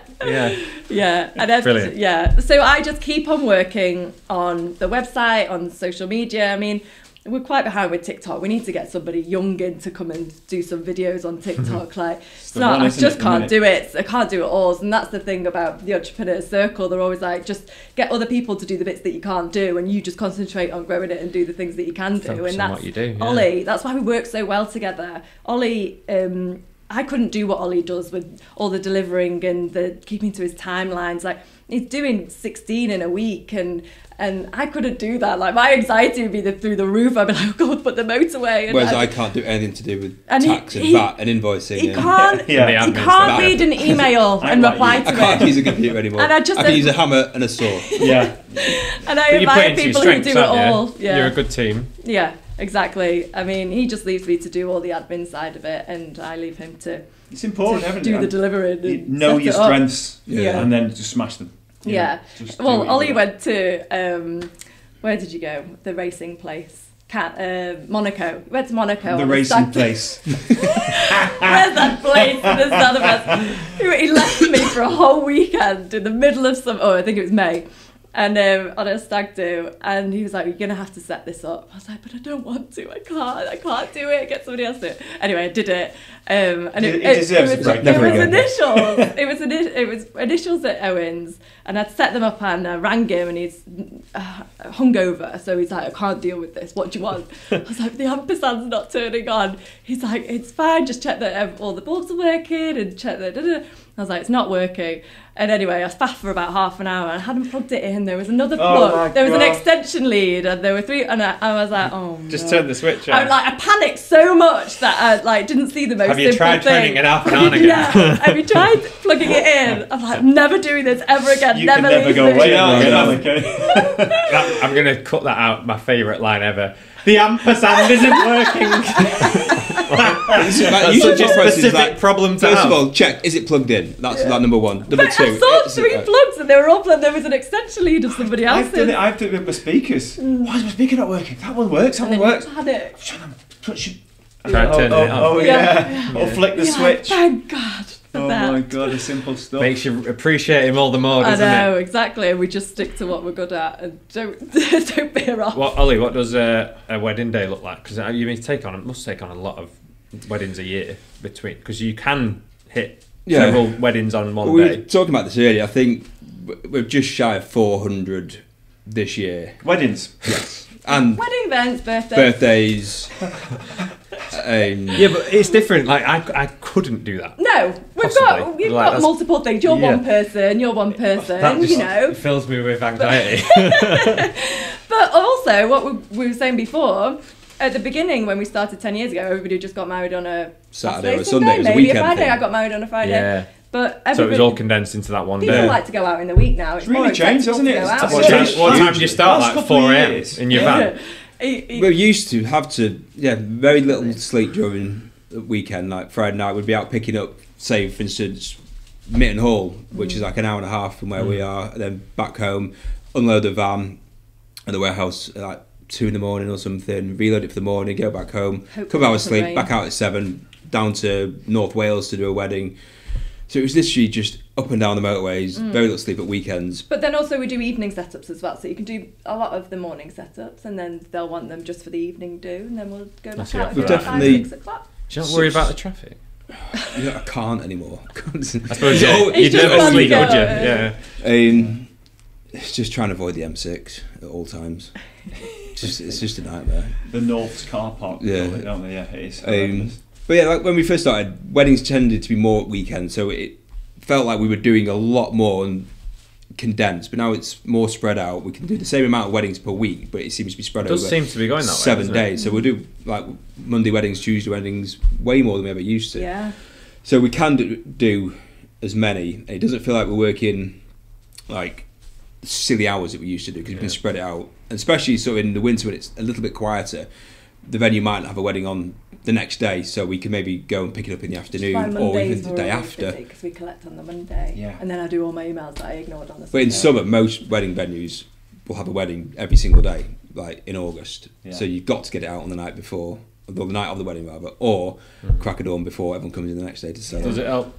Yeah, and brilliant. Yeah, so I just keep on working on the website, on social media. I mean, we're quite behind with TikTok. We need to get somebody young in to come and do some videos on TikTok. Like, I just can't do it. I can't do it all. And that's the thing about the entrepreneur circle. They're always like, just get other people to do the bits that you can't do, and you just concentrate on growing it and do the things that you can do. Focus and on that's what you do. Ollie. That's why we work so well together. Ollie. I couldn't do what Ollie does with all the delivering and the keeping to his timelines. Like, he's doing 16 in a week, and I couldn't do that. Like, my anxiety would be through the roof. I'd be like, oh God, put the motorway. Whereas I can't do anything to do with tax and VAT and invoicing. He can't. He can't read an email and reply to it. I can't use a computer anymore. And I can use a hammer and a saw. Yeah. And I admire people who do it all. Yeah. You're a good team. Yeah. Exactly. I mean, he just leaves me to do all the admin side of it, and I leave him to. It's important, do the delivering. You know your strengths, and then just smash them. Yeah. Well, Ollie went to where did you go? The racing place. Monaco. We went to Monaco. The racing place. Where's that place? There's none of us. He left me for a whole weekend in the middle of I think it was May. And on a stag do, and he was like, "You're gonna have to set this up." I was like, "But I don't want to. I can't do it. Get somebody else to do it." Anyway, I did it. And it was initials. It was initials at Owen's, and I'd set them up, and I rang him, and he's hungover, so he's like, "I can't deal with this. What do you want?" I was like, "The ampersand's not turning on." He's like, "It's fine. Just check that all the bulbs are working, and check that." I was like, "It's not working." And anyway, I faffed for about half an hour, and I hadn't plugged it in. There was another plug. There was an extension lead, and there were 3. And I was like, "Oh no!" Just turn the switch on. I panicked so much that I didn't see the most. Have you tried turning it off and on again? Yeah. Have you tried plugging it in? I'm like, I'm never doing this ever again. You can never go away. I'm going to cut that out. My favourite line ever. The ampersand isn't working. That's such a specific problem to have. First of all, check, is it plugged in? That's like number one. Number two. I saw 3 plugs and they were all plugged. There was an extension lead of somebody else's. I've done it with my speakers. Why is my speaker not working? That one works. That one works. Had it. Try turning it on. Oh yeah. Or flick the switch. Thank God. Oh my God, the simple stuff. Makes you appreciate him all the more, doesn't it? I know, exactly. We just stick to what we're good at and don't veer off. Ollie, what does a wedding day look like? Because you must take on a lot of weddings a year because you can hit several weddings on one day. We were talking about this earlier. I think we're just shy of 400 this year. Weddings. Yes. And Wedding events, birthdays. Yeah, but it's different. Like I couldn't do that. No, we've got multiple things. You're one person. You're one person. That just you know, fills me with anxiety. But also, what we were saying before, at the beginning when we started 10 years ago, everybody just got married on a Saturday or a Sunday, Sunday. It was a maybe weekend a Friday. thing. I got married on a Friday. Yeah. But So it was all condensed into that one people day. like to go out in the week now. It's really more changed, acceptable hasn't it? to go It's out. What time do you start? Last Like couple of 4 a.m. years. in your van. We used to have to, very little sleep during the weekend. Like Friday night, we'd be out picking up, say, for instance, Mitten Hall, which is like an hour and a half from where we are, and then back home, unload the van at the warehouse at like 2 in the morning or something, reload it for the morning, go back home, couple of hours sleep, back out at 7, down to North Wales to do a wedding. So it was literally just up and down the motorways, very little sleep at weekends. But then also we do evening setups as well, so you can do a lot of the morning setups, and then they'll want them just for the evening do, and then we'll go back out We've again at definitely- 5, 6 o'clock. Do you not worry about the traffic? I can't anymore. I suppose you'd It's just never fun sleep, to would you? go. Yeah. It's just trying to avoid the M6 at all times. It's just a nightmare. The North's car park. Yeah. Call it, don't they? Yeah, it is. But yeah, like when we first started, weddings tended to be more at weekends, so it felt like we were doing a lot more and condensed. But now it's more spread out. We can do the same amount of weddings per week, but it seems to be spread It does over seem to be going that way, 7 doesn't it? days. So we'll do like Monday weddings, Tuesday weddings, way more than we ever used to. Yeah. So we can do as many. It doesn't feel like we're working like silly hours that we used to do, because we can spread it out. And especially sort of in the winter when it's a little bit quieter, the venue might not have a wedding on the next day, so we can maybe go and pick it up in the afternoon or even the day after. Because we collect on the Monday, Yeah. and then I do all my emails that I ignored on the But in Sunday. summer, most wedding venues will have a wedding every single day, like in August. Yeah. So you've got to get it out on the night before, or the night of the wedding rather, or crack a dawn before everyone comes in the next day to celebrate. Does it help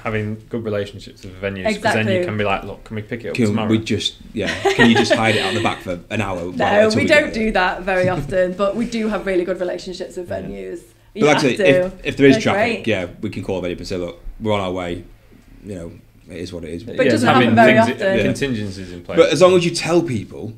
having good relationships with venues? Because then Exactly. you can be like, look, can we pick it up Can tomorrow? we just, can you just hide it out the back for an hour? No, until we get don't it? do that very often, but we do have really good relationships with venues. You But like I have say, to. if there is They're traffic, great. we can call a venue and say, look, we're on our way. It is what it is. But it doesn't happen having very things- often. Contingencies in place. But as long as you tell people,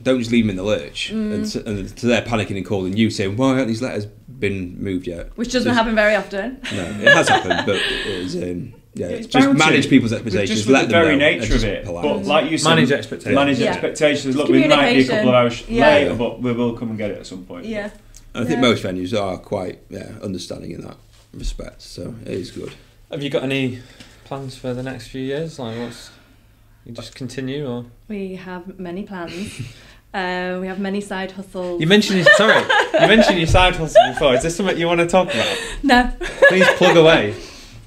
don't just leave them in the lurch, and so they're panicking and calling you saying, "Why aren't these letters been moved yet?" Which doesn't happen very often. No, it has happened, but it is. It's Just bound to. manage people's expectations. Just with let the them very know, and nature of just it. polite. But like you said, Manage expectations. Manage Yeah. expectations. Look, we might be a couple of hours Yeah. later, but we will come and get it at some point. Yeah. I think Yeah. most venues are quite understanding in that respect, so it is good. Have you got any plans for the next few years? Like, you just continue, or We have many plans. We have many side hustles. you mentioned your side hustle before. Is this something you want to talk about? No. Please plug away.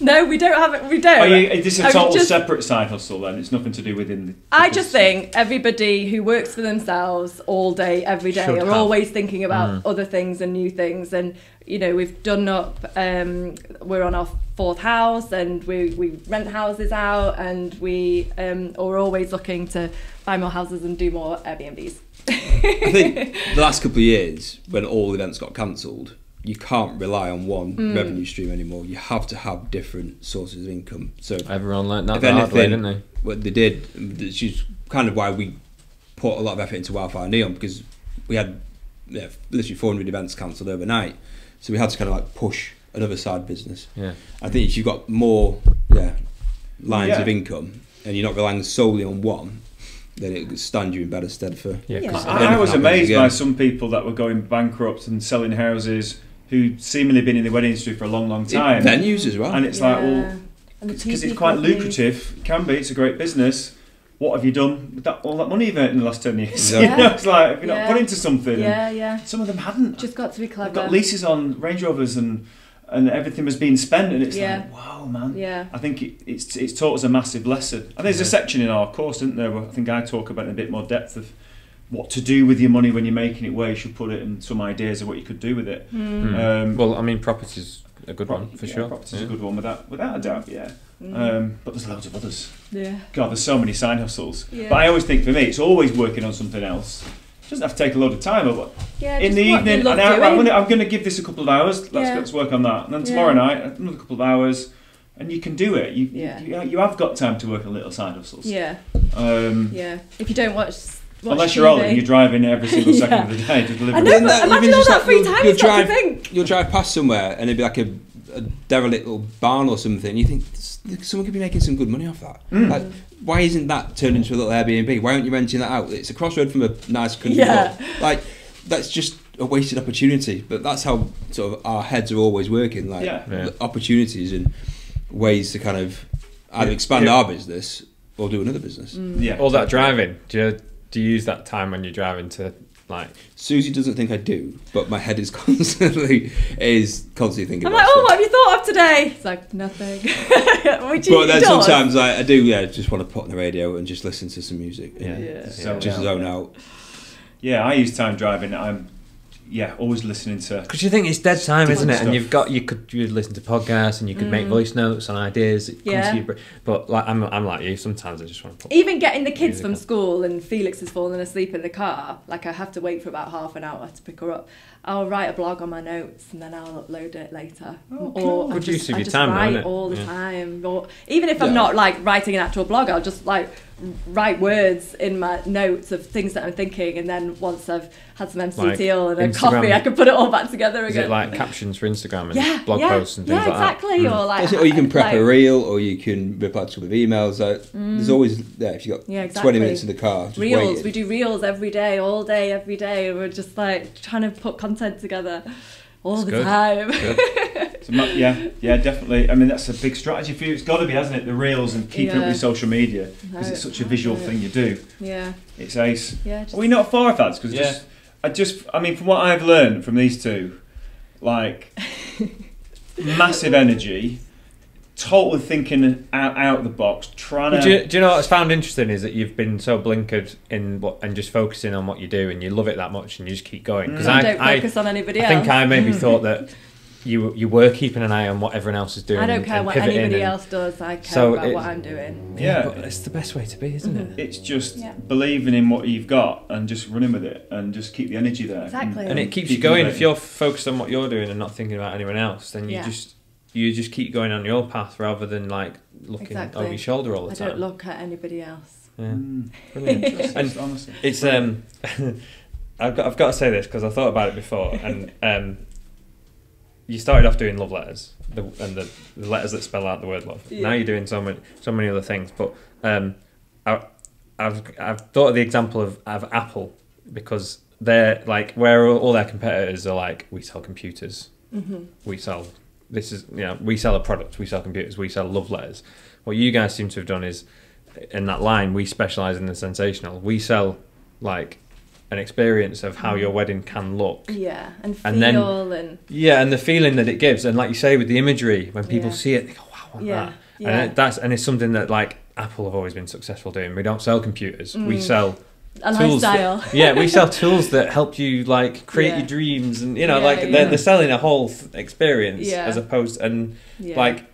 No, we don't have it. We don't. Is this a I total just- separate side hustle then? It's nothing to do within the... I just think everybody who works for themselves all day, every day, Should are have. always thinking about other things and new things. And, we've done up, we're on our 4th house, and we rent houses out, and we are always looking to buy more houses and do more Airbnbs. I think the last couple of years, when all events got cancelled, you can't rely on one revenue stream anymore. You have to have different sources of income. So Everyone learned that if the hard way, anything, didn't they? what they did, which is kind of why we put a lot of effort into Wildfire Neon, because we had literally 400 events cancelled overnight. So we had to kind of like push another side business. Yeah. I think if you've got more lines of income and you're not relying solely on one, then it would stand you in better stead for... Yeah, 'cause Yeah. I was happens amazed again. by some people that were going bankrupt and selling houses who seemingly been in the wedding industry for a long time. Venues as well. And it's like, well, And the because TV it's quite companies. lucrative, it can be, it's a great business. What have you done with all that money you've earned in the last 10 years? Yeah. It's like, if you're not Yeah. put into something. Yeah. Some of them hadn't. Just got to be They've clever. got leases on Range Rovers and everything was being spent, and it's like, wow, man. Yeah. I think it's taught us a massive lesson. And there's a section in our course, isn't there, where I think I talk about in a bit more depth of what to do with your money when you're making it, where you should put it, and some ideas of what you could do with it. Well, I mean, property's a good one for sure. Property's a good one without a doubt, yeah. But there's loads of others. Yeah. God, there's so many side hustles. Yeah. But I always think for me, it's always working on something else. It doesn't have to take a load of time. But Yeah, in just the what you evening, love an hour, doing. I'm going to give this a couple of hours. Yeah. Let's work on that. And then Yeah. tomorrow night, another couple of hours. And you can do it. You Yeah. you have got time to work on little side hustles. Yeah. Um, Yeah. If you don't watch Unless you're old and you're driving every single second of the day to deliver. I know, but imagine all that free time you've got to think. You'll drive past somewhere and it'd be like a derelict little barn or something. You think someone could be making some good money off that. Like, why isn't that turned into a little Airbnb? Why aren't you renting that out? It's a crossroad from a nice country club. Like, that's just a wasted opportunity. But that's how sort of our heads are always working. Like opportunities and ways to kind of either expand our business or do another business. All that driving. Do you use that time when you're driving to like? Susie doesn't think I do, but my head is constantly thinking. I'm about like, stuff. what have you thought of today? It's like nothing. But then sometimes I do, just want to put on the radio and just listen to some music. Just zone out. Yeah, I use time driving. I'm always listening to. Because you think it's dead time, isn't it? And you could listen to podcasts and you could make voice notes on ideas. That come to you. But like I'm like you. Sometimes I just want to put. Even getting the kids from school and Felix is falling asleep in the car. Like I have to wait for about half an hour to pick her up. I'll write a blog on my notes and then I'll upload it later. Or I just write all the time. Or even if I'm not like writing an actual blog, I'll just like write words in my notes of things that I'm thinking, and then once I've had some MCT and a coffee, I can put it all back together again. Is it like captions for Instagram and blog posts and things like exactly. that? Or like, or you can prep a reel, or you can reply to some emails. There's always if you've got 20 minutes in the car. Just reels. waiting. We do reels every day, all day, every day. And we're just like trying to put content together all the time. Yeah, definitely. I mean, that's a big strategy for you. It's got to be, hasn't it? The reels and keeping up with social media, because it's such a visual thing you do. Yeah, it's ace. Yeah, are we not far off that? Because I mean, from what I've learned from these two, like massive energy, totally thinking out of the box, trying to. Do you know what I've found interesting is that you've been so blinkered in and just focusing on what you do, and you love it that much, and you just keep going. Because I don't focus on anybody else. I think I maybe thought that you were keeping an eye on what everyone else is doing. I don't care what anybody else does. I care about what I'm doing. Yeah, but it's the best way to be, isn't it? It's just believing in what you've got and just running with it and just keep the energy there. Exactly. And it keeps you going. If you're focused on what you're doing and not thinking about anyone else, then you just keep going on your path rather than like looking over your shoulder all the time. I don't look at anybody else. Yeah, brilliant. And honestly, it's I've got to say this because I thought about it before, and you started off doing love letters, and the letters that spell out the word love. Now you're doing so many other things, but I've thought of the example of Apple, because they're like where all their competitors are like, we sell computers, we sell. We sell a product, we sell computers, we sell love letters. What you guys seem to have done is, in that line, we specialise in the sensational. We sell like an experience of how your wedding can look. Yeah, and the feeling that it gives. And like you say, with the imagery, when people see it, they go, wow, I want that. Yeah. And it's something that like Apple have always been successful doing. We don't sell computers, we sell a tools lifestyle. We sell tools that help you like create your dreams, and they're selling a whole experience as opposed like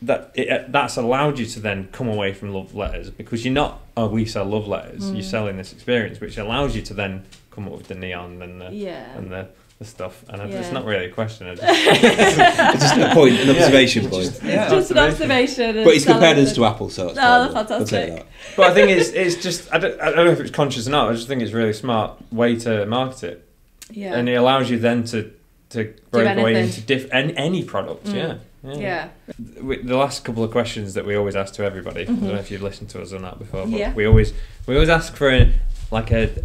that. That's allowed you to then come away from love letters, because you're not we sell love letters. You're selling this experience, which allows you to then come up with the neon and the stuff. And it's not really a question. It's just a point, an observation point. Just an observation. But he's compared us to Apple, so that's fantastic. But I think it's just I don't know if it's conscious or not. I just think it's a really smart way to market it. Yeah, and it allows you then to break away into any product. Yeah. The last couple of questions that we always ask to everybody. I don't know if you've listened to us on that before, but we always ask for a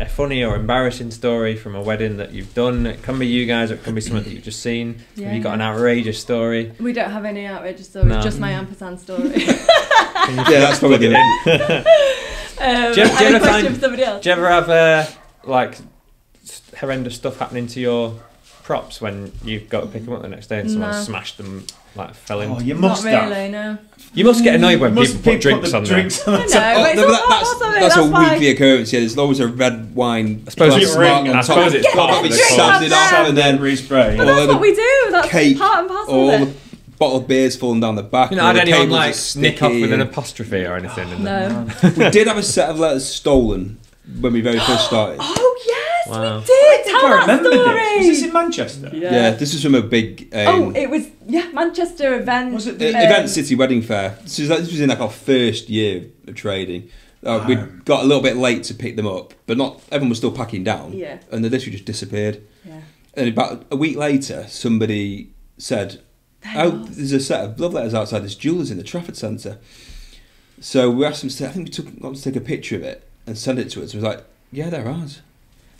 funny or embarrassing story from a wedding that you've done. It can be you guys, or it can be something that you've just seen. Have you got an outrageous story? We don't have any outrageous stories, just my ampersand story. That's probably good. Do you ever have like horrendous stuff happening to your props when you've got to pick them up the next day and someone smashed them, like fell into? Oh, you must Not really, no. You must get annoyed when people put drinks on there. That's a weekly occurrence. Yeah, there's always a red wine. I suppose it's subbed it off and then respray. But that's what we do. That's cake, part and parcel all of it. the bottle of beers falling down the back. You know, had anyone like nick off with an apostrophe or anything? No. We did have a set of letters stolen when we very first started. Oh yes, wow. we did. Tell that story. Was this in Manchester? Yeah, this was from a big. It was Manchester event. Was it the Event City Wedding Fair? This was in like our first year of trading. We got a little bit late to pick them up, but not everyone was still packing down. Yeah. And they literally just disappeared. Yeah. And about a week later, somebody said, there's a set of love letters outside this jeweller's in the Trafford Centre. So we asked them to, I think we got them to take a picture of it and send it to us. It was like, yeah, they're ours.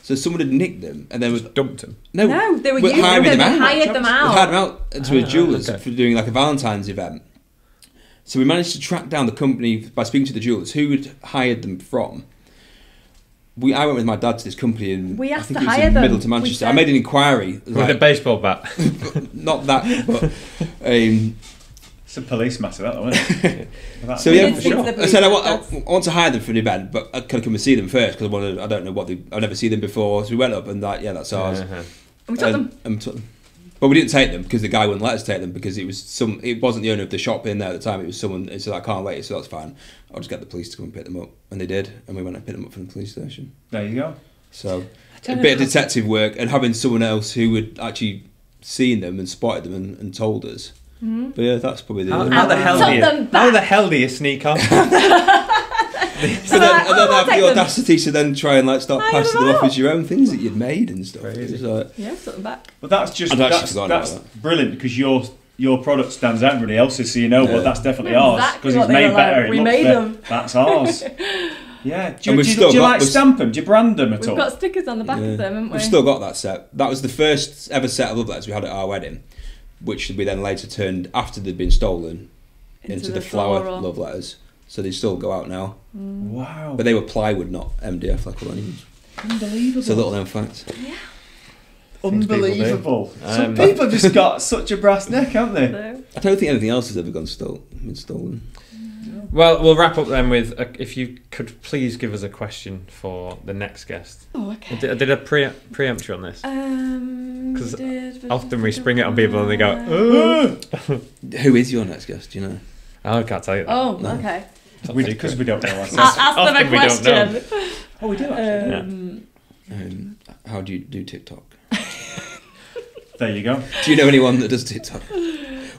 So someone had nicked them and then Dumped them. No, they were we're using hiring them. them out. Hired them We out. hired them out to a jeweller's okay. for doing like a Valentine's event. So we managed to track down the company by speaking to the jewellers who had hired them from. I went with my dad to this company in We I asked think to it was hire in them. middle to We Manchester. said- I made an inquiry. With a baseball bat. Not that, but It's a police matter, that one, isn't it? so We yeah, did speak to the I said police, I want to hire them for an event, but I can come and see them first because I don't know what I've never seen them before. So we went up and like, yeah, that's ours. Uh-huh. We took them. And we took them. But we didn't take them because the guy wouldn't let us take them because it wasn't the owner of the shop in there at the time. It was someone. He said, I can't wait, so that's fine. I'll just get the police to come and pick them up, and they did, and we went and picked them up from the police station. There you go. So a bit of detective work and having someone else who had actually seen them and spotted them and told us. Mm-hmm. But yeah, that's probably the. How the hell Took do you? them back. How the hell do you sneak off? And then have take the them. audacity to then try and like start Hire passing them them off out. as your own things that you'd made and stuff. Crazy. It was like, Yeah, took them back. But that's just I'd actually that's forgotten that's about brilliant because your product stands out everybody else's, so you know, well, that's definitely ours Exactly because what it's they made were better. like. It We looks made better. them. That's ours. Yeah. Do And you, we've do still you got- like we've- stamp them? Do you brand them at We've all? got stickers on the back of them, haven't we? We've still got that set. That was the first ever set of love letters we had at our wedding, which we then later turned, after they'd been stolen, into the flower floral. love letters. So they still go out now. Wow. But they were plywood, not MDF like all animals. Unbelievable. It's a little known fact. Unbelievable. Some Um, people have just got such a brass neck, haven't they? So, I don't think anything else has ever been stolen. Well, we'll wrap up then with if you could please give us a question for the next guest. oh, okay. I did a preempt you on this. 'Cause we did, Often we spring it on people and they go, "Oh, Who is your next guest? Do you know? I can't tell you that." Oh, No. okay. Because we don't know ourselves. Ask them a Often we don't know. question. Oh, we do actually. How do you do TikTok? There you go. Do you know anyone that does TikTok?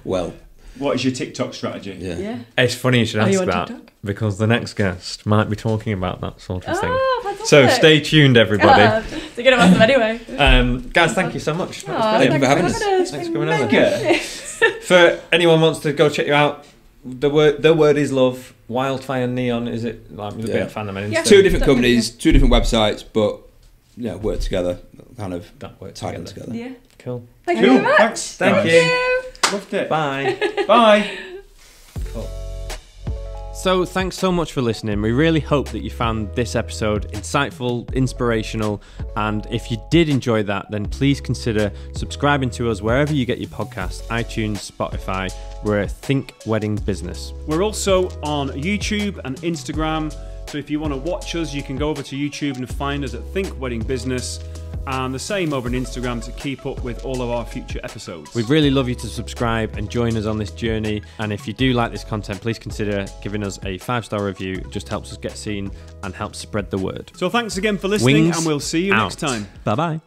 Well, What is your TikTok strategy? yeah. Yeah. It's funny you should Are ask you on that TikTok? because the next guest might be talking about that sort of thing. Oh, fantastic. So stay tuned, everybody. God. So you're going to ask them anyway. Guys, thank you so much. That was Oh, brilliant. Thank you for having us. Thanks for coming over. Mega. For anyone wants to go check you out, the word is Love Wildfire Neon. Is it? Like, I'm a bit Yeah. of a fan of my Yeah. Insta. Two different Don't companies, two different websites, but yeah, work together, kind of That works tie them together. together. Yeah. Cool. Thank Cool. you very much. Thanks. Thank guys. you. Loved it. Bye. Bye. So, thanks so much for listening. We really hope that you found this episode insightful, inspirational, and if you did enjoy that, then please consider subscribing to us wherever you get your podcasts, iTunes, Spotify. We're Think Wedding Business. We're also on YouTube and Instagram. So if you want to watch us, you can go over to YouTube and find us at Think Wedding Business. And the same over on Instagram to keep up with all of our future episodes. We'd really love you to subscribe and join us on this journey. And if you do like this content, please consider giving us a 5-star review. It just helps us get seen and helps spread the word. So thanks again for listening, Wings and we'll see you out. next time. Bye-bye.